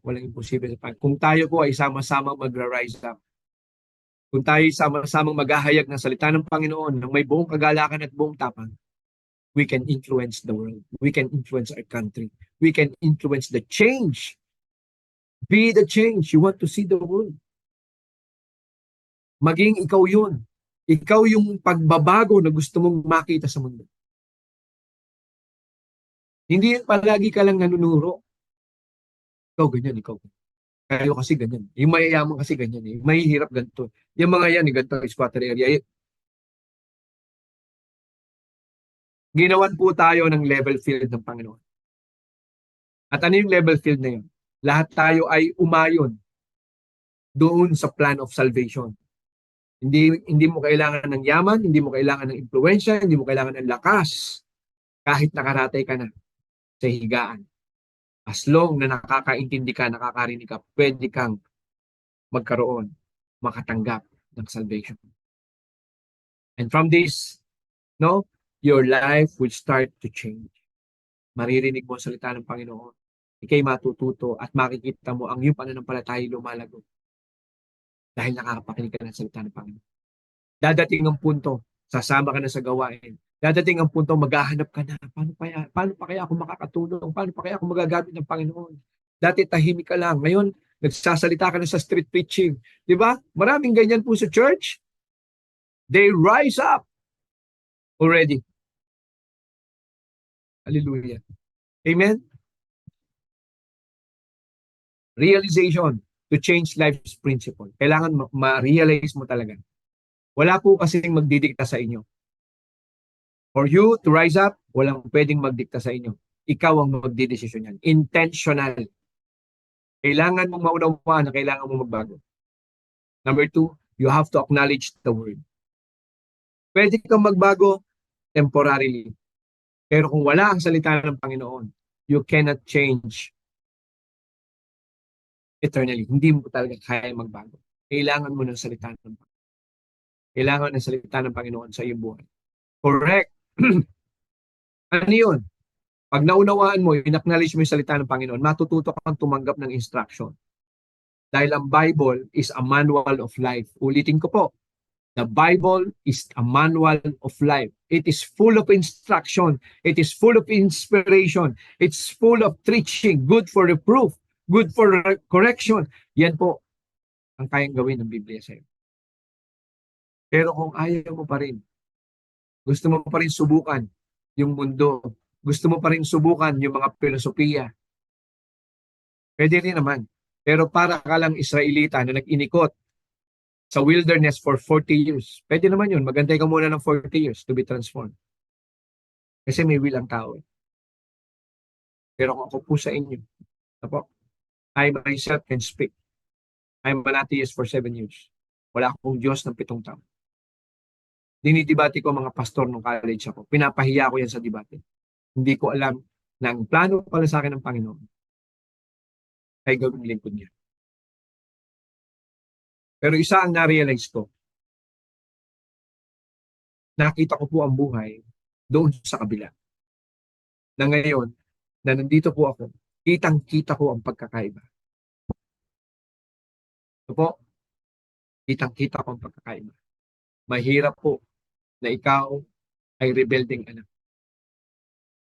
Walang imposible sa Panginoon. Kung tayo po ay sama-samang magra-rise up, kung tayo sama-samang maghahayag ng salita ng Panginoon ng may buong kagalakan at buong tapang, we can influence the world. We can influence our country. We can influence the change. Be the change you want to see the world. Maging ikaw yun. Ikaw yung pagbabago na gusto mong makita sa mundo. Hindi palagi ka lang nanunuro. Ikaw ganyan, ikaw. Kayo kasi ganyan. Yung mayayaman kasi ganyan. Yung mahihirap ganito. Yung mga yan, ganito, squatter area. Ginawan po tayo ng level field ng Panginoon. At ano yung level field na yun? Lahat tayo ay umayon doon sa plan of salvation. Hindi mo kailangan ng yaman, hindi mo kailangan ng impluwensya, hindi mo kailangan ng lakas kahit nakaratay ka na sa higaan. As long na nakakaintindi ka, nakakarinig ka, pwede kang magkaroon, makatanggap ng salvation. And from this, no, your life will start to change. Maririnig mo ang salita ng Panginoon. Ikay matututo at makikita mo ang iyong pananampalataya lumalago. Dahil nakakapakinig ka ng salita ng Panginoon. Dadating ang punto, sasama ka na sa gawain. Dadating ang punto, maghahanap ka na. Paano pa kaya ako makakatulong? Paano pa kaya ako magagamit ng Panginoon? Dati tahimik ka lang. Ngayon, nagsasalita ka na sa street preaching. Di ba? Maraming ganyan po sa church. They rise up already. Hallelujah. Amen? Realization to change life's principle. Kailangan ma-realize mo talaga. Wala po kasing magdidikta sa inyo. For you to rise up, walang pwedeng magdikta sa inyo. Ikaw ang magdidesisyon yan. Intentional. Kailangan mong maunawaan na kailangan mong magbago. Number 2, you have to acknowledge the word. Pwede kang magbago temporarily. Pero kung wala ang salita ng Panginoon, you cannot change eternally. Hindi mo talaga kaya magbago. Kailangan mo ng salita ng Panginoon. Kailangan ng salita ng Panginoon sa iyong buhay. Correct. Ano yun? Pag naunawaan mo, in-acknowledge mo yung salita ng Panginoon, matututo kang tumanggap ng instruction. Dahil ang Bible is a manual of life. Ulitin ko po. The Bible is a manual of life. It is full of instruction. It is full of inspiration. It's full of teaching. Good for reproof. Good for correction. Yan po ang kayang gawin ng Biblia sa iyo. Pero kung ayaw mo pa rin, gusto mo pa rin subukan yung mundo, gusto mo pa rin subukan yung mga filosofiya, Pwede rin naman. Pero para ka lang Israelita na nag-inikot sa wilderness for 40 years, pwede naman yun. Magantay ka muna ng 40 years to be transformed. Kasi may will ang tao. Pero kung ako po sa inyo, apo, I myself can speak. I'm an atheist for 7 years. Wala akong Diyos ng 7 taon. Dinidibati ko mga pastor nung college ako. Pinapahiya ko yan sa debate. Hindi ko alam na ang plano pala sa akin ng Panginoon ay gawing lingkod niya. Pero isa ang na-realize ko, nakita ko po ang buhay doon sa kabila. Na ngayon, na nandito po ako, kitang-kita ko ang pagkakaiba. Ito po, kitang-kita ko ang pagkakaiba. Mahirap po na ikaw ay rebelding anak.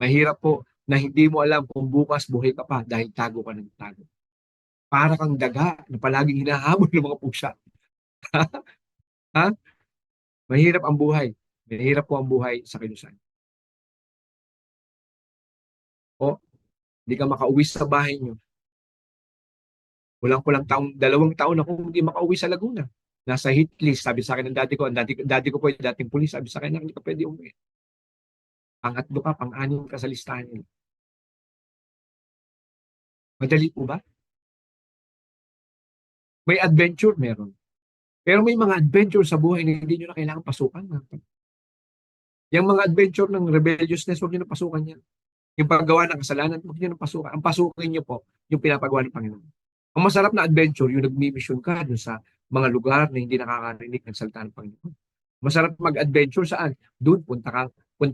Mahirap po na hindi mo alam kung bukas buhay ka pa dahil tago ka ng tago. Para kang daga na palaging hinahabol ng mga pusa. Ha? Mahirap ang buhay. Mahirap po ang buhay sa kilusan. O, hindi ka makauwi sa bahay nyo. Kulang-kulang taong, 2 taon ako hindi makauwi sa Laguna. Nasa hit list, sabi sa akin ng dati ko, dati ko po yung dating pulis, sabi sa akin, hindi ka pwede umuwi. Pangatlo ka, pang-anim ka sa listahan nila. Madali po ba? May adventure, meron. Pero may mga adventure sa buhay na hindi nyo na kailangan pasukan. Yung mga adventure ng rebelliousness, huwag nyo na pasukan yan. Yung paggawa ng kasalanan, huwag nyo na pasukan. Ang pasukin nyo po, yung pinapagawa ng Panginoon. Ang masarap na adventure, yung nag-mission ka dun sa mga lugar na hindi nakakarinig ng salita ng Panginoon. Masarap mag-adventure saan? Doon, punta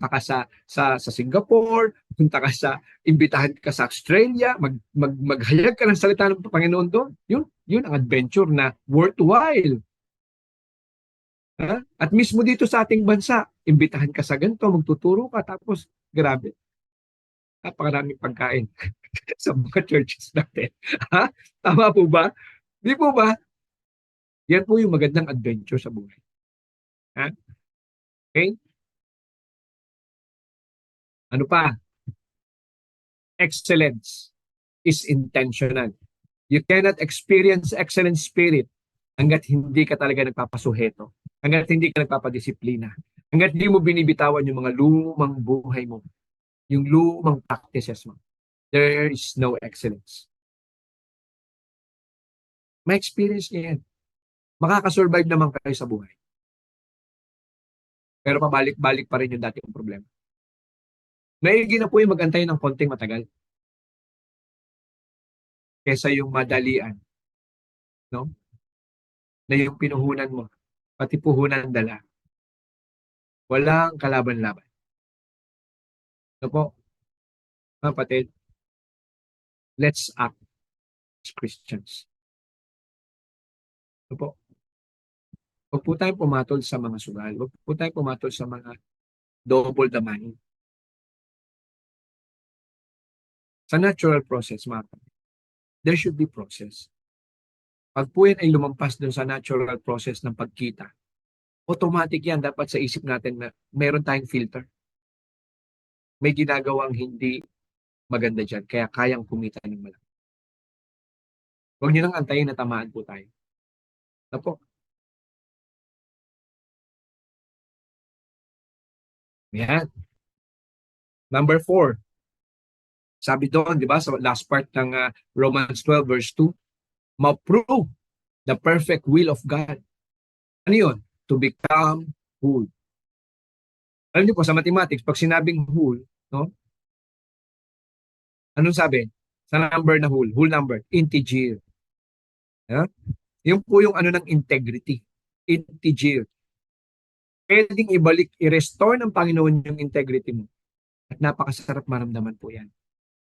ka sa Singapore, punta ka sa, imbitahan ka sa Australia, maghayag ka ng salita ng Panginoon doon. Yun ang adventure na worthwhile. Ha? At mismo dito sa ating bansa, imbitahan ka sa ganito, magtuturo ka, tapos grabe, napakaraming pagkain sa mga churches natin. Ha? Tama po ba? Di po ba? Yan po yung magandang adventure sa buhay. Ha? Okay? Ano pa? Excellence is intentional. You cannot experience excellent spirit hanggat hindi ka talaga nagpapasuheto, hanggat hindi ka nagpapadisiplina, hanggat hindi mo binibitawan yung mga lumang buhay mo, yung lumang practices mo. There is no excellence. May experience niya yan. Makakasurvive naman kayo sa buhay. Pero pabalik-balik pa rin yung dating problema. Maigi na po yung mag-antay ng konting matagal kesa yung madalian, no? Na yung pinuhunan mo, pati puhunan dala. Walang kalaban-laban. No po, kapatid, let's act as Christians. No po, huwag po tayong pumatol sa mga sugal. Huwag po tayong pumatol sa mga double the money. Sa natural process, mga kapatid, there should be process. Pag po yan ay lumampas dun sa natural process ng pagkita, automatic yan, dapat sa isip natin na meron tayong filter. May ginagawang hindi maganda dyan, kaya kayang kumita ng malaki. Huwag nyo nang antayin na tamaan po tayo. Na po. Yan. Number 4. Sabi doon, di ba, sa last part ng Romans 12 verse 2, ma-prove the perfect will of God. Ano yun? To become whole. Alam niyo po, sa mathematics, pag sinabing whole, no? Anong sabi? Sa number na whole number, integer. Yeah? Yung po yung ano ng integrity. Integer. Pwedeng ibalik, i-restore ng Panginoon yung integrity mo. At napakasarap maramdaman po yan.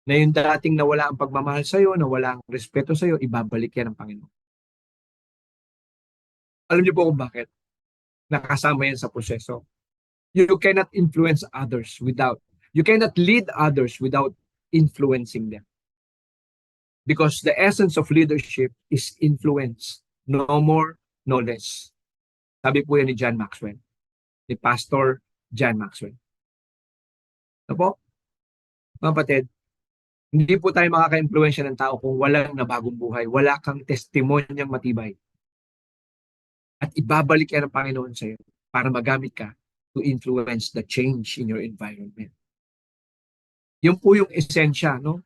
Na yung dating nawala ang pagmamahal sa'yo, nawala ang respeto sa'yo, ibabalik yan ng Panginoon. Alam niyo po kung bakit? Nakasama yan sa proseso. You cannot influence others you cannot lead others without influencing them. Because the essence of leadership is influence. No more, no less. Sabi po yan ni John Maxwell. Ni Pastor John Maxwell. Ano po? Mga kapatid, Hindi po tayo makaka-impluwensya ng tao kung walang nabagong buhay. Wala kang testimonyang matibay. At ibabalik yan ng Panginoon sa iyo para magamit ka to influence the change in your environment. Yun po yung esensya, no?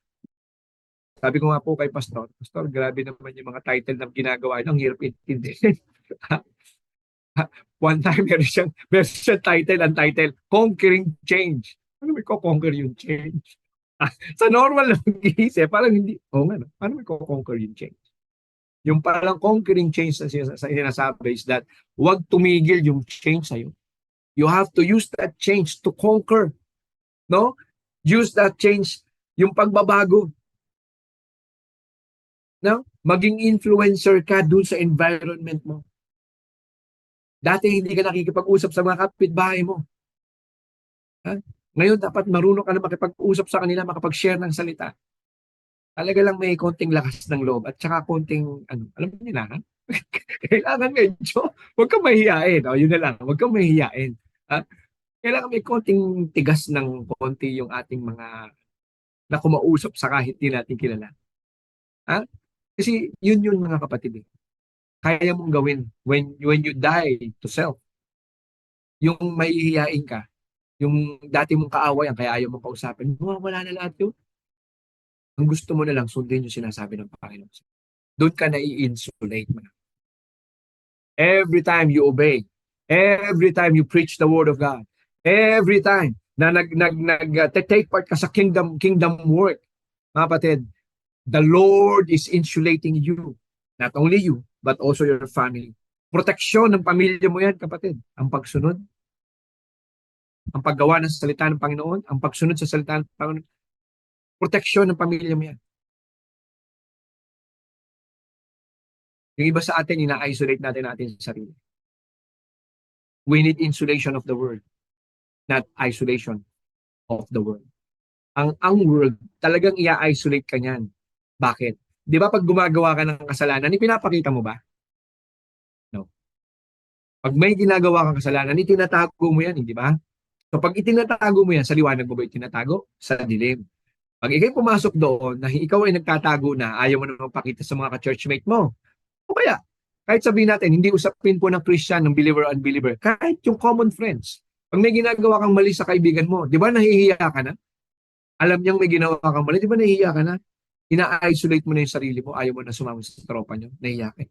Sabi ko nga po kay Pastor, Pastor, grabe naman yung mga title na ginagawa nyo. Ang hirap intindihin. One time, meron siyang title, ang title, Conquering Change. Ano may ko-conquer yung change? Sa normal na mag-iisip, parang hindi, nga, no? Paano may ko-conquer yung change? Yung parang conquering change na sinasabi is that huwag tumigil yung change sa'yo. You have to use that change to conquer. No? Use that change, yung pagbabago. No? Maging influencer ka dun sa environment mo. Dati hindi ka nakikipag-usap sa mga kapitbahay mo. Ha? Ngayon, dapat marunong ka na makipag-usap sa kanila, makapag-share ng salita. Talaga lang may konting lakas ng loob at saka konting, alam mo nila, ha? Kailangan medyo, huwag kang mahihiyain. O, yun na lang, huwag kang mahihiyain. Ha? Kailangan may konting tigas ng konti yung ating mga na kumausap sa kahit di natin kilala. Ha? Kasi yun mga kapatid. Kaya mong gawin when you die to self. Yung mahihiyain ka, yung dati mong kaawayan kaya ayaw mong kausapin, wala na lahat yun. Ang gusto mo na lang sundin yung sinasabi ng Panginoon. Doon ka na i-insulate mo na. Every time you obey, every time you preach the word of God, every time na take part ka sa kingdom work, mga kapatid, the Lord is insulating you. Not only you, but also your family. Proteksyon ng pamilya mo yan, kapatid. Ang pagsunod, ang paggawa ng salita ng Panginoon, ang pagsunod sa salita ng Panginoon, proteksyon ng pamilya mo yan. Yung iba sa atin, ina-isolate natin sa sarili. We need insulation of the word, not isolation of the world. Ang world, talagang i-isolate ka niyan. Bakit? Di ba pag gumagawa ka ng kasalanan, ipinapakita mo ba? No. Pag may ginagawa kang kasalanan, itinatago mo yan, di ba? So pag itinatago mo yan, sa liwanag mo ba itinatago? Sa dilim. Pag ikay pumasok doon, na ikaw ay nagtatago na, ayaw mo na magpakita sa mga ka-churchmate mo. O kaya, kahit sabihin natin, hindi usapin po ng Christian, ng believer or unbeliever, kahit yung common friends. Pag may ginagawa kang mali sa kaibigan mo, di ba nahihiya ka na? Alam niyang may ginawa kang mali, di ba nahihiya ka na? Ina-isolate mo na yung sarili mo, ayaw mo na sumama sa tropa niyo, nahihiya ka.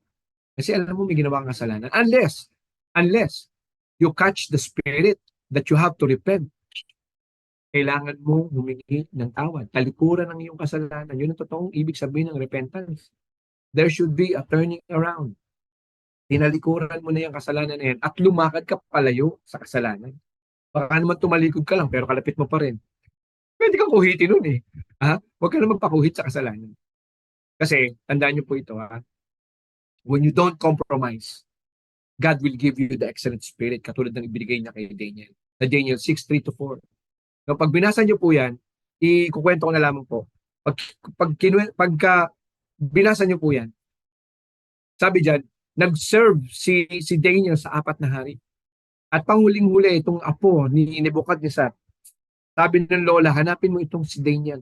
Kasi alam mo may ginawa kang kasalanan. Unless you catch the spirit that you have to repent, kailangan mo humingi ng tawad. Talikuran ng iyong kasalanan. Yun ang totoong ibig sabihin ng repentance. There should be a turning around. Tinalikuran mo na yung kasalanan na yan at lumakad ka palayo sa kasalanan. Baka naman tumalikod ka lang pero kalapit mo pa rin. Pwede kang kuhitin nun eh. Ha? Huwag ka na magpakuhit sa kasalanan. Kasi, tandaan niyo po ito ha. When you don't compromise, God will give you the excellent spirit katulad ng ibinigay niya kay Daniel. Na Daniel 6:3-4. So, pag binasa niyo po yan, ikukwento ko na lamang po. Pagka binasa niyo po yan, sabi diyan, nag-serve si Daniel sa 4 na hari. At panghuling-huli itong apo ni Nebuchadnezzar. Sabi ng lola, hanapin mo itong si Daniel.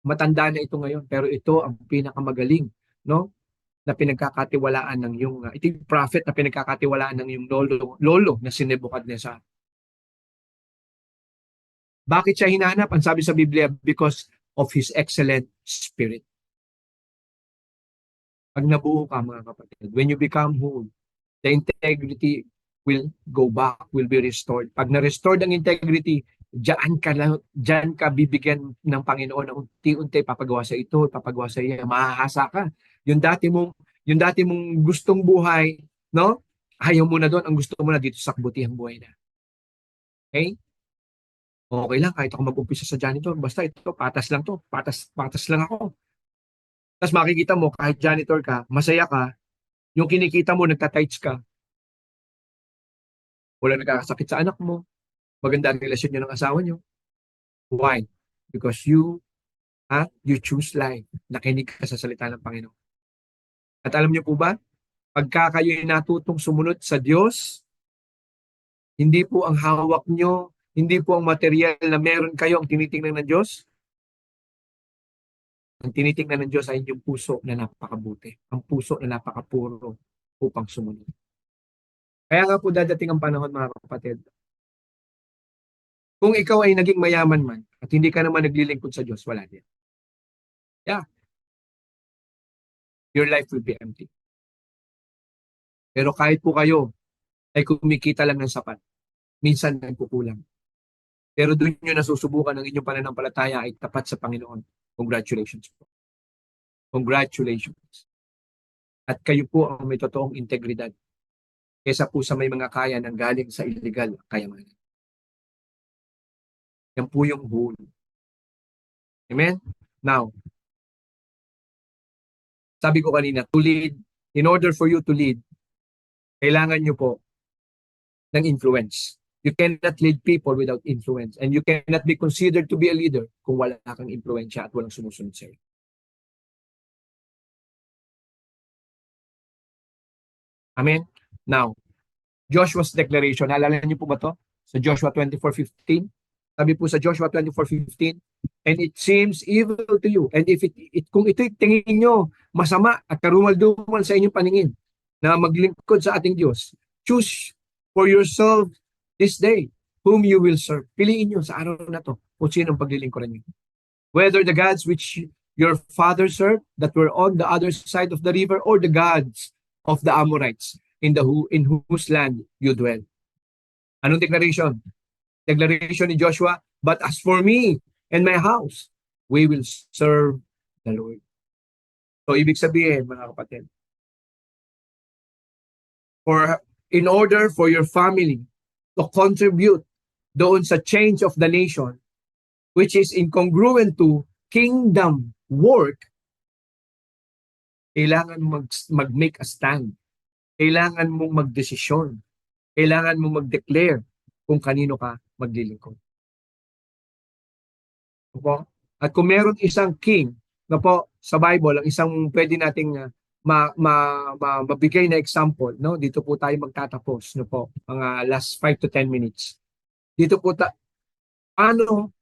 Matanda na ito ngayon, pero ito ang pinakamagaling, no? Na pinagkakatiwalaan ng yung ito yung prophet na pinagkakatiwalaan ng yung lolo na si Nebuchadnezzar. Bakit siya hinahanap? Ang sabi sa Biblia, because of his excellent spirit. Pag nabuo ka mga kapatid, when you become whole, the integrity will go back, will be restored. Pag na-restored ang integrity, diyan ka bibigyan ng Panginoon ng unti-unti papagawa sa ito, papagawa sa iyo, mahahasa ka. Yung dati mong gustong buhay, no? Ayaw mo na doon, ang gusto mo na dito sa kabutihang buhay na. Okay? Okay lang kahit ako mag-umpisa sa janitor, basta ito patas lang to, patas lang ako. Tapos makikita mo kahit janitor ka, masaya ka, yung kinikita mo nagtatights ka. Wala nagkakasakit sa anak mo. Maganda ang relasyon niyo ng asawa niyo. Why? Because you choose life. Nakinig ka sa salita ng Panginoon. At alam niyo po ba, pagka kayo natutong sumunod sa Diyos, hindi po ang hawak niyo, hindi po ang material na meron kayo ang tinitingnan ng Diyos. Ang tinitingnan ng Diyos ay yung puso na napakabuti, ang puso na napakapuro upang sumunod. Kaya nga po dadating ang panahon, mga kapatid, kung ikaw ay naging mayaman man at hindi ka naman naglilingkod sa Diyos, wala din. Yeah, your life will be empty. Pero kahit po kayo ay kumikita lang ng sapat, minsan nagkukulang. Pero doon nyo nasusubukan ng inyong pananampalataya ay tapat sa Panginoon. Congratulations po. Congratulations. At kayo po ang may totoong integridad kesa po sa may mga kaya ng galing sa illegal kayamanan. Yan po yung goal. Amen? Now, sabi ko kanina, to lead, in order for you to lead, kailangan nyo po ng influence. You cannot lead people without influence. And you cannot be considered to be a leader kung wala kang influensya at walang sumusunod sa'yo. Amen? Now, Joshua's declaration, naalala niyo po ba to? Sa Joshua 24:15? Sabi po sa Joshua 24:15, and it seems evil to you. And if kung ito'y tingin nyo masama at karumal-dumal sa inyong paningin na maglingkod sa ating Diyos, choose for yourself this day whom you will serve. Piliin nyo sa araw na to kung sino ang paglilingkuran nyo. Whether the gods which your father served that were on the other side of the river or the gods of the Amorites in whose land you dwell. Anong declaration? Declaration ni Joshua, but as for me and my house, we will serve the Lord. So, ibig sabihin, mga kapatid, in order for your family to contribute doon sa change of the nation, which is incongruent to kingdom work, kailangan mag-make a stand. Kailangan mong magdesisyon. Kailangan mong mag-declare kung kanino ka maglilingkod. Opo? At kung meron isang king na po sa Bible, ang isang pwede nating mabigay na example, no? Dito po tayo magtatapos, no po, mga last 5 to 10 minutes. Dito po paano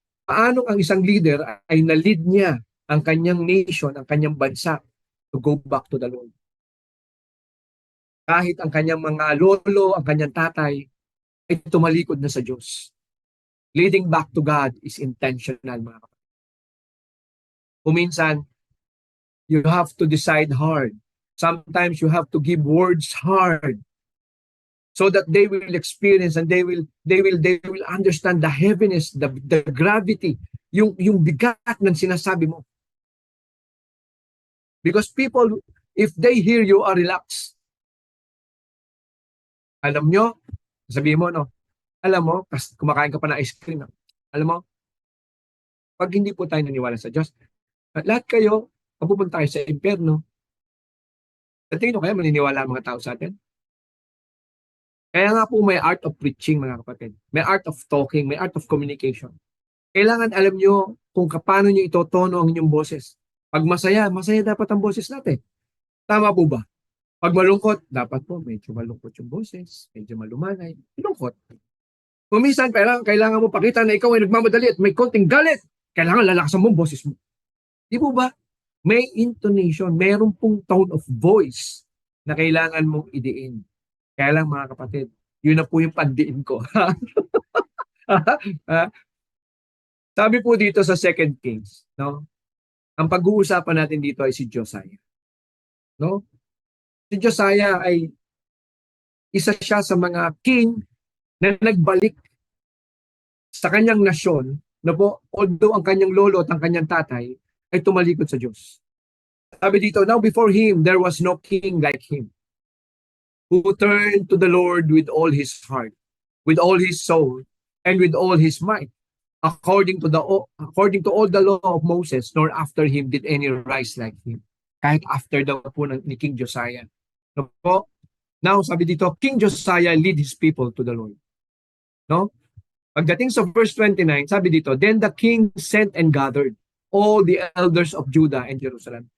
ang isang leader ay na-lead niya ang kanyang nation, ang kanyang bansa to go back to the Lord. Kahit ang kanyang mga lolo, ang kanyang tatay ay tumalikod na sa Diyos. Leading back to God is intentional, mga kapatid. Kuminsan, you have to decide hard. Sometimes you have to give words hard so that they will experience and they will understand the heaviness, the gravity, yung bigat ng sinasabi mo. Because people, if they hear you are relaxed, alam nyo, sabihin mo, no, alam mo, kumakain ka pa ng ice cream, no? Alam mo, pag hindi po tayo naniwala sa Diyos, lahat kayo, pupunta kayo sa impyerno. Sa tingin nyo kaya maniniwala ang mga tao sa atin? Kaya nga po may art of preaching, mga kapatid. May art of talking, may art of communication. Kailangan alam nyo kung paano nyo itotono ang inyong boses. Pag masaya, masaya dapat ang boses natin. Tama po ba? Pag malungkot, dapat po medyo malungkot yung boses, medyo malumanay, malungkot. Kung minsan, kailangan mo pakita na ikaw ay nagmamadali at may konting galit, kailangan lalakasan mo ang boses mo. Di po ba? May intonation, mayroon pong tone of voice na kailangan mong idiin. Kaya lang, mga kapatid, yun na po yung pandiin ko. Sabi po dito sa 2 Kings, no? Ang pag-uusapan natin dito ay si Josiah. No? Si Josiah ay isa siya sa mga king na nagbalik sa kanyang nasyon, no po, although ang kanyang lolo at ang kanyang tatay ay tumalikod sa Diyos. Sabi dito, now before him, there was no king like him, who turned to the Lord with all his heart, with all his soul, and with all his might, according to all the law of Moses, nor after him did any rise like him. Kahit after daw po ni King Josiah. No po? Now, sabi dito, King Josiah lead his people to the Lord. No? Pagdating sa verse 29, sabi dito, then the king sent and gathered all the elders of Judah and Jerusalem.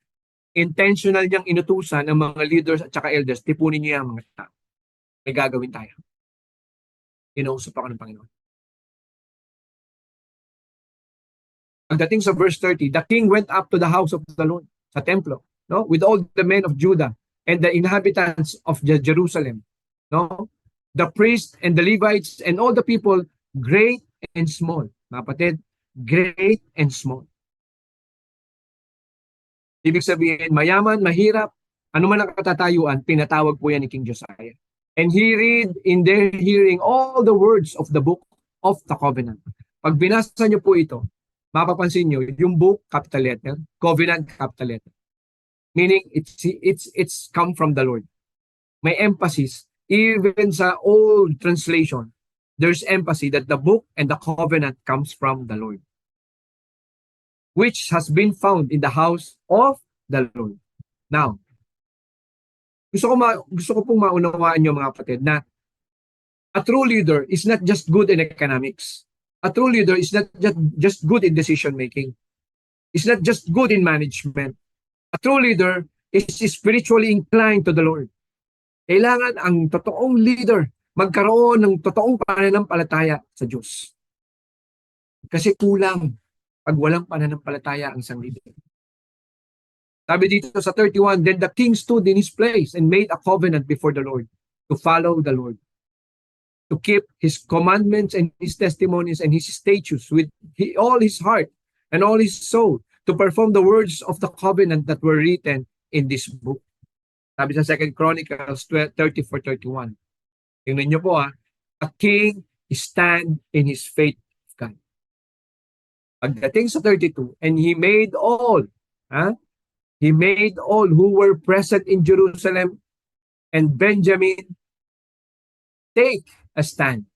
Intentional niyang inutusan ang mga leaders at saka elders, tipunin niya ang mga tao. May gagawin tayo. Inausap ako ng Panginoon. Pagdating sa verse 30, the king went up to the house of the Lord, sa templo, no? With all the men of Judah and the inhabitants of Jerusalem, no? The priests and the Levites and all the people, great and small. Mga kapatid, great and small. Ibig sabihin, mayaman, mahirap, ano man ang katatayuan, pinatawag po yan ni King Josiah. And he read in their hearing all the words of the book of the covenant. Pag binasa niyo po ito, mapapansin niyo, yung book, capital letter, covenant, capital letter. Meaning, it's come from the Lord. May emphasis, even sa old translation, there's emphasis that the book and the covenant comes from the Lord, which has been found in the house of the Lord. Now, gusto ko pong maunawaan niyo mga kapatid na a true leader is not just good in economics. A true leader is not just good in decision making. It's not just good in management. A true leader is spiritually inclined to the Lord. Kailangan ang totoong leader magkaroon ng totoong pananampalataya sa Diyos. Kasi kulang pag walang pananampalataya ang isang leader. Sabi dito sa 31, then the king stood in his place and made a covenant before the Lord to follow the Lord, to keep his commandments and his testimonies and his statutes with all his heart and all his soul, to perform the words of the covenant that were written in this book. Sabi sa 2 Chronicles 34:31. Tingnan niyo po a king stand in his faith of God. Pagdating sa 32, and he made all who were present in Jerusalem and Benjamin take a stand.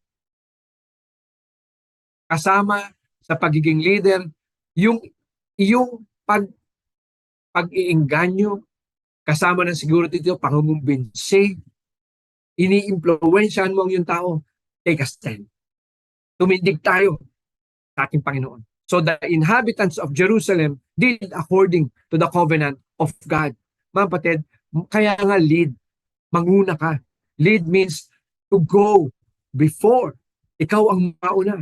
Kasama sa pagiging leader, yung pag-iinganyo, kasama ng siguro dito, pangungumbinsi, ini-impluwensyahan mo ang yung tao, take a stand. Tumindig tayo sa ating Panginoon. So the inhabitants of Jerusalem did according to the covenant of God. Mga kapatid, kaya nga lead, manguna ka. Lead means to go before. Ikaw ang mauna.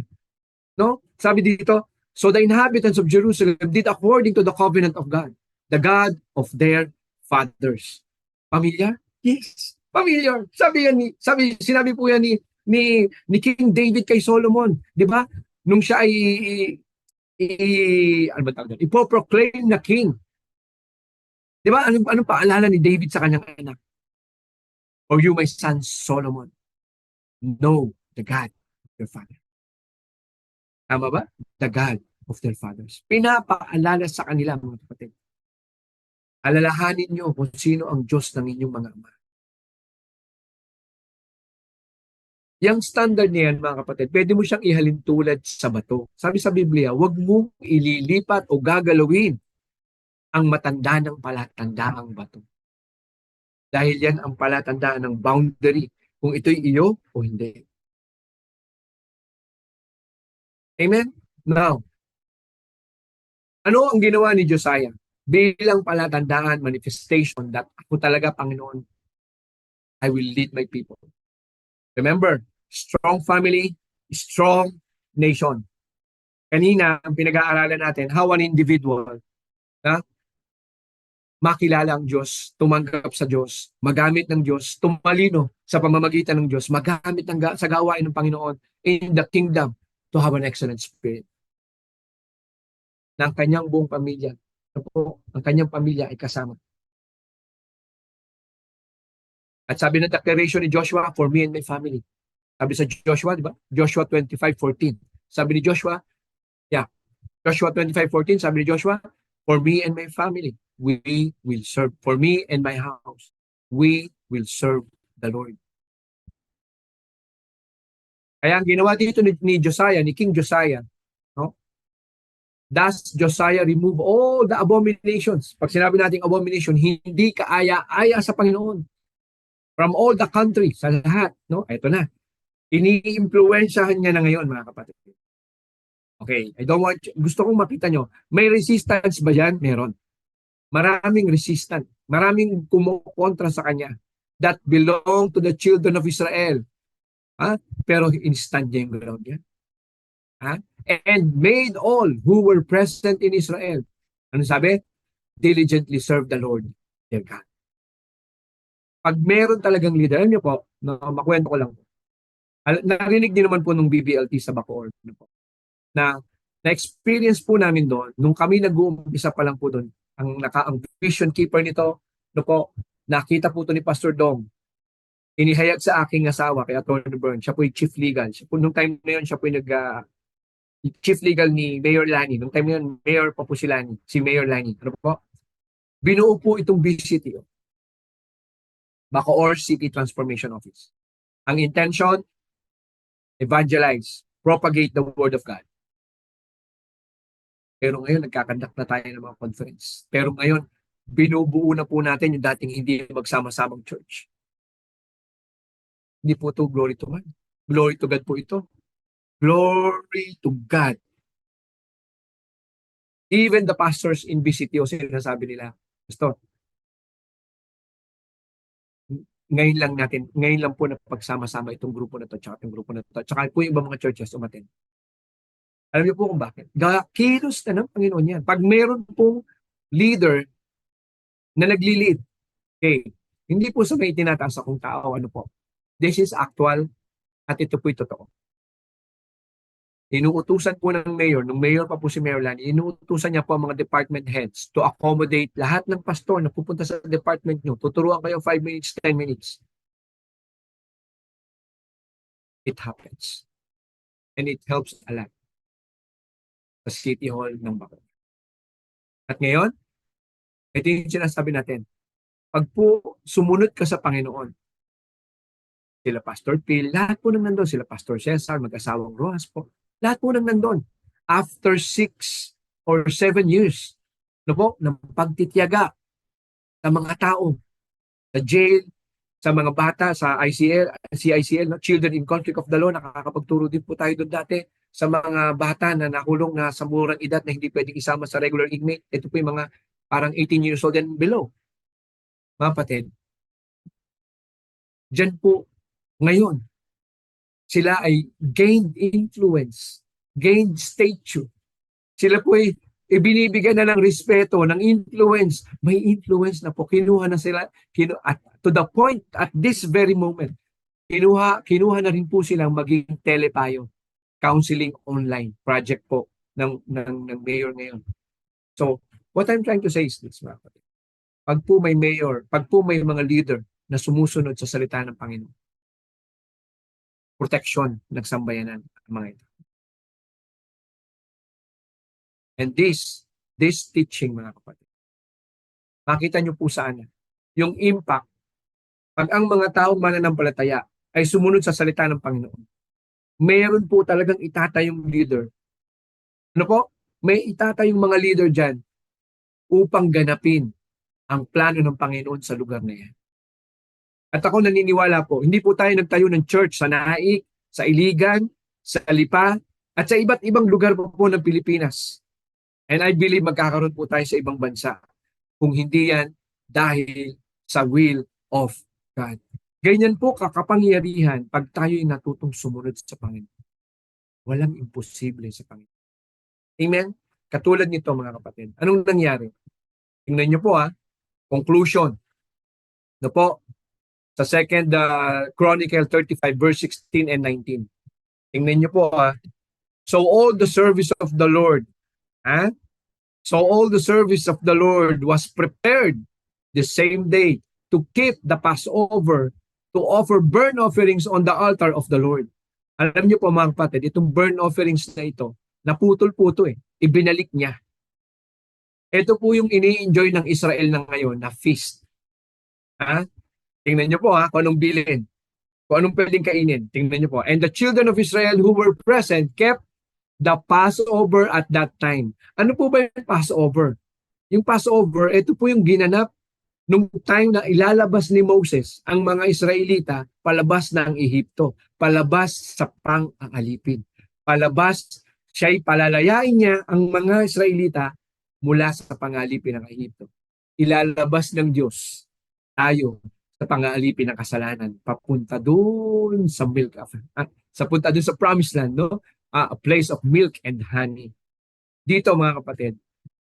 No? Sabi dito, so the inhabitants of Jerusalem did according to the covenant of God, the God of their fathers. Familiar? Yes. Familiar. Sinabi po yan ni King David kay Solomon, 'di ba? Nung siya ay ipoproclaim na king. 'Di ba? Anong paalala ni David sa kanyang anak? For you, my son Solomon, know the God of your father. Tama ba? The God of their fathers. Pinapaalala sa kanila, mga kapatid. Alalahanin niyo kung sino ang Diyos ng inyong mga ama. Yang standard niyan, mga kapatid, pwede mo siyang ihalin tulad sa bato. Sabi sa Biblia, huwag mong ililipat o gagalawin ang matanda ng palatandaang bato. Dahil yan ang palatandaan ng boundary kung ito'y iyo o hindi. Amen? Now, ano ang ginawa ni Josiah? Bilang palatandaan, manifestation that ako talaga, Panginoon, I will lead my people. Remember, strong family, strong nation. Kanina, ang pinag-aaralan natin, how an individual makilala ang Diyos, tumanggap sa Diyos, magamit ng Diyos, tumalino sa pamamagitan ng Diyos, magamit sa gawain ng Panginoon in the kingdom to have an excellent spirit. Na ang kanyang buong pamilya, ang kanyang pamilya ay kasama. At sabi ng declaration ni Joshua, for me and my family. Sabi sa Joshua, di ba? Joshua 25:14. Sabi ni Joshua, Joshua 25:14, sabi ni Joshua, for me and my family, we will serve. For me and my house, we will serve the Lord. Kaya ang ginawa dito ni Josiah, ni King Josiah, no? Thus Josiah remove all the abominations. Pag sinabi natin abomination, hindi kaaya-aya sa Panginoon. From all the country, sa lahat, no? Ito na. Ini-impluwensyahan niya na ngayon, mga kapatid. Okay, gusto kong makita nyo, may resistance ba yan? Meron. Maraming resistant. Maraming kumukontra sa kanya that belong to the children of Israel. Pero in-stand niya yung ground niya. Ha? And made all who were present in Israel. Ano sabi? Diligently serve the Lord their God. Pag meron talagang leader, alam niyo po, no, makwento ko lang. Narinig niyo naman po nung BBLT sa Bacoor. Ano po, na na-experience po namin doon, nung kami nag-uumpisa pa lang po doon, ang vision keeper nito, no po, nakita po to ni Pastor Dong. Inihayag sa aking asawa, kay Atty. Byrne, siya po yung chief legal. Siya po, nung time na yun, siya po yung chief legal ni Mayor Lani. Nung time na yun, mayor pa po si Lani, si Mayor Lani. Ano po? Binuo po itong BCTO, Bacoor City Transformation Office. Ang intention, evangelize, propagate the word of God. Pero ngayon, nagkakandak na tayo ng mga conference. Pero ngayon, binubuo na po natin yung dating hindi magsama-samang church. Hindi po ito glory to man. Glory to God po ito. Glory to God. Even the pastors in BCTO, sinasabi nila, Pastor, ngayon lang po na pagsama-sama itong grupo na to, tsaka itong grupo na to, tsaka po yung iba mga churches umaten. Alam niyo po kung bakit? Kilos na ng Panginoon yan. Pag meron pong leader na nagli-lead, okay, hindi po sa may tinataas akong tao, ano po. This is actual at ito po'y totoo. Inuutusan po ng mayor, nung mayor pa po si Mayor Lani, inuutusan niya po ang mga department heads to accommodate lahat ng pastor na pupunta sa department nyo. Tuturuan kayo 5 minutes, 10 minutes. It happens. And it helps a lot sa City Hall ng Bacoor. At ngayon, ito yung sinasabi natin. Pag po sumunod ka sa Panginoon, sila Pastor Phil, lahat po nang nandun, sila Pastor Cesar, mag-asawang Rojas po, lahat po nang nandun. After 6 or 7 years, no po, ng pagtitiyaga ng mga tao sa jail, sa mga bata, sa ICL, CICL, no? Children in Conflict of the Law, nakakapagturo din po tayo doon dati sa mga bata na nakulong na sa murang edad na hindi pwedeng isama sa regular inmate. Ito po yung mga parang 18 years old and below. Mga kapatid, dyan po ngayon, sila ay gained influence, gained stature. Sila po ay ibinibigyan na ng respeto, ng influence. May influence na po. Kinuha na sila, at to the point, at this very moment, kinuha na rin po silang maging telepayo, counseling online project po ng mayor ngayon. So, what I'm trying to say is this, mga kapatid. Pag po may mayor, pag po may mga leader na sumusunod sa salita ng Panginoon, protection ng sambayanan ang mga ito. And this teaching, mga kapatid, makita nyo po saan yung impact pag ang mga taong mananampalataya ay sumunod sa salita ng Panginoon. Mayroon po talagang itatayong leader. Ano po? May itatayong mga leader dyan upang ganapin ang plano ng Panginoon sa lugar na yan. At ako naniniwala po, hindi po tayo nagtayo ng church sa Naik, sa Iligan, sa Lipa, at sa iba't ibang lugar po ng Pilipinas. And I believe magkakaroon po tayo sa ibang bansa. Kung hindi yan dahil sa will of God. Ganyan po kakapangyarihan pag tayo'y natutong sumunod sa Panginoon. Walang imposible sa Panginoon. Amen? Katulad nito, mga kapatid. Anong nangyari? Tingnan niyo po conclusion. No po, sa 2 Chronicle 35 verse 16 and 19. Tingnan niyo po So all the service of the Lord, So all the service of the Lord was prepared the same day to keep the Passover, to offer burnt offerings on the altar of the Lord. Alam niyo po, mga kapatid, itong burnt offerings na ito, naputol po ito ibinalik niya. Ito po yung ini-enjoy ng Israel na ngayon na feast. Tingnan niyo po kung anong bilin. Kung anong pwedeng kainin. Tingnan niyo po. And the children of Israel who were present kept the Passover at that time. Ano po ba yung Passover? Yung Passover, ito po yung ginanap nung time na ilalabas ni Moses ang mga Israelita palabas ng Ehipto. Palabas sa pang-aalipin. Palabas, siya'y palalayain niya ang mga Israelita mula sa pang-aalipin ng Ehipto. Ilalabas ng Diyos tayo sa pang-aalipin ng kasalanan papunta doon sa milk sa punta doon sa promised land, no? a place of milk and honey. Dito mga kapatid,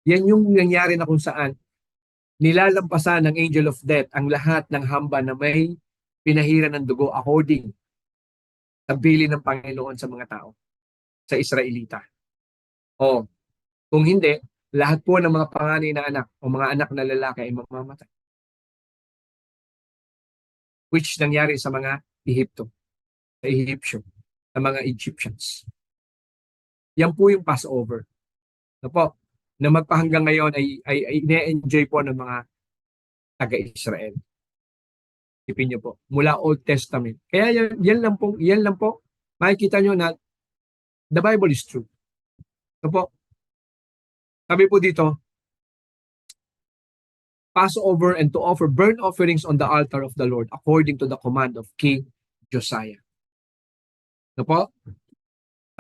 yan yung nangyari na kung saan nilalampasan ng angel of death ang lahat ng hamba na may pinahiran ng dugo according sa bilin ng Panginoon sa mga tao, sa Israelita. O kung hindi, lahat po ng mga panganay na anak o mga anak na lalaki ay mamamatay. Which nangyari sa mga Ehipto, sa Egyptian, sa mga Egyptians. Yan po yung Passover. Na po, na magpahanggang ngayon ay ine-enjoy po ng mga taga-Israel. Isipin niyo po, mula Old Testament. Kaya yan lang po, makikita niyo na the Bible is true. So po, sabi po dito, Passover and to offer burnt offerings on the altar of the Lord according to the command of King Josiah. So po,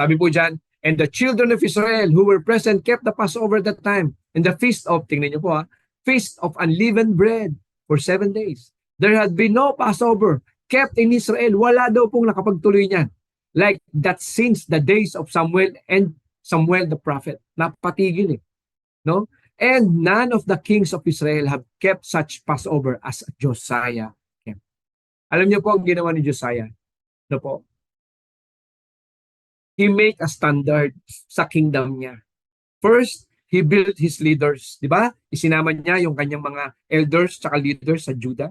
sabi po dyan, and the children of Israel who were present kept the Passover that time and the feast of, tingnan niyo po feast of unleavened bread for 7 days. There had been no Passover kept in Israel. Wala daw pong nakapagtuloy niyan. Like that since the days of Samuel and Samuel the prophet. Napatigil no? And none of the kings of Israel have kept such Passover as Josiah kept. Alam niyo po ang ginawa ni Josiah? No po? He made a standard sa kingdom niya. First, he built his leaders. Di ba? Isinama niya yung kanyang mga elders at leaders sa Judah.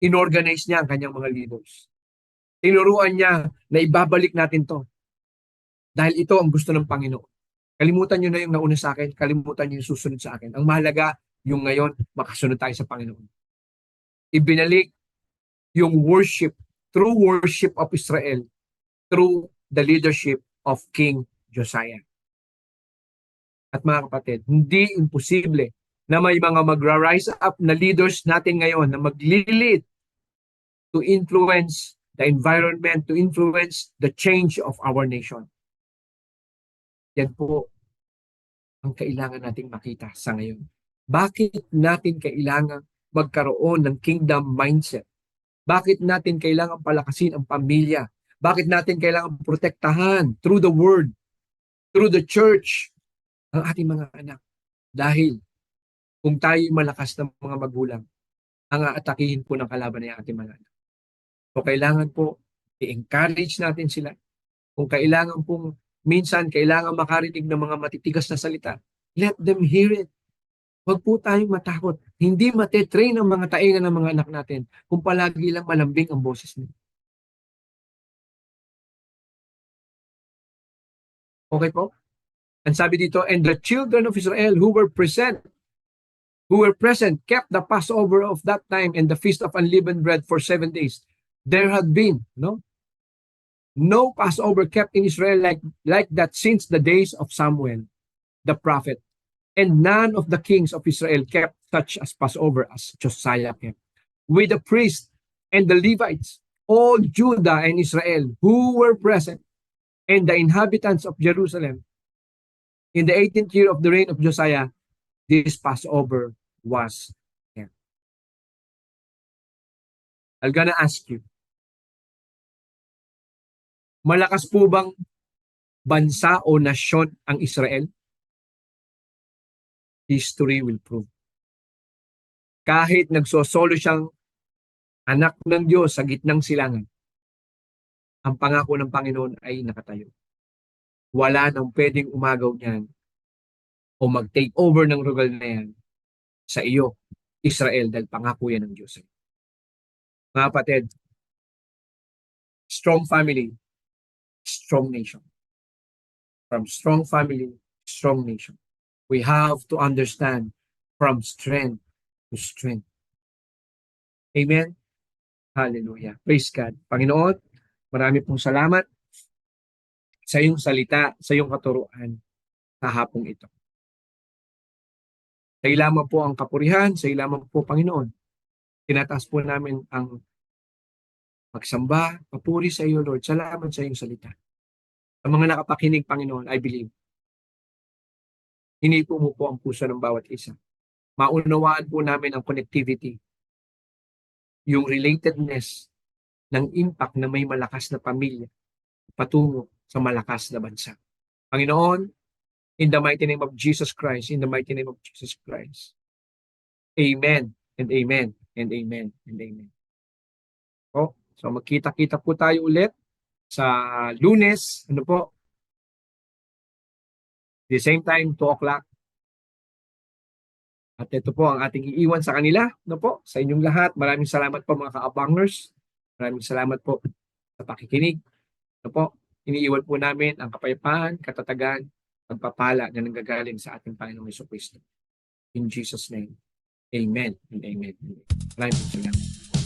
Inorganize niya ang kanyang mga leaders. Tinuruan niya na ibabalik natin to. Dahil ito ang gusto ng Panginoon. Kalimutan nyo na yung nauna sa akin, kalimutan nyo yung susunod sa akin. Ang mahalaga, yung ngayon, makasunod tayo sa Panginoon. Ibinalik yung worship, true worship of Israel, through the leadership of King Josiah. At mga kapatid, hindi imposible na may mga magra-rise up na leaders natin ngayon na maglilid to influence the environment, to influence the change of our nation. Yan po ang kailangan nating makita sa ngayon. Bakit natin kailangan magkaroon ng kingdom mindset? Bakit natin kailangan palakasin ang pamilya? Bakit natin kailangan protektahan through the word, through the church, ang ating mga anak? Dahil kung tayo malakas ng mga magulang, ang aatakihin po ng kalaban ay ating mga anak. So kailangan po i-encourage natin sila. Kung kailangan pong minsan, kailangan makarinig ng mga matitigas na salita. Let them hear it. Huwag po tayong matakot. Hindi matetrain ang mga tainga ng mga anak natin kung palagi lang malambing ang boses nila. Okay po? And sabi dito, and the children of Israel who were present, kept the Passover of that time and the feast of unleavened bread for 7 days. There had been, no Passover kept in Israel like that since the days of Samuel, the prophet. And none of the kings of Israel kept such as Passover as Josiah kept. With the priests and the Levites, all Judah and Israel who were present, and the inhabitants of Jerusalem, in the 18th year of the reign of Josiah, this Passover was kept. I'm gonna ask you, malakas po bang bansa o nasyon ang Israel? History will prove. Kahit nagsosolo siyang anak ng Diyos sa gitnang silangan, ang pangako ng Panginoon ay nakatayo. Wala nang pwedeng umagaw niyan o mag-take over ng lugar na yan sa iyo, Israel, dahil pangako yan ng Diyos. Mga kapatid, strong family, strong nation. From strong family, strong nation. We have to understand from strength to strength. Amen? Hallelujah. Praise God. Panginoon, marami pong salamat sa iyong salita, sa iyong katuruan sa hapong ito. Sa iyo lamang po ang kapurihan, sa iyo lamang po, Panginoon. Tinataas po namin ang magsamba, papuri sa iyo, Lord. Salamat sa iyong salita. Sa mga nakapakinig, Panginoon, I believe, hinipo mo po ang puso ng bawat isa. Maunawaan po namin ang connectivity, yung relatedness ng impact na may malakas na pamilya patungo sa malakas na bansa. Panginoon, in the mighty name of Jesus Christ, in the mighty name of Jesus Christ. Amen and amen and amen and amen. So magkita-kita po tayo ulit sa Lunes, ano po, the same time, 2 o'clock. At ito po ang ating iiwan sa kanila, ano po, sa inyong lahat. Maraming salamat po mga ka-abangers. Maraming salamat po sa pakikinig. Ano po, iniiwan po namin ang kapayapaan, katatagan, pagpapala na nanggagaling sa ating Panginoong Jesucristo. In Jesus' name, amen and amen. Maraming salamat.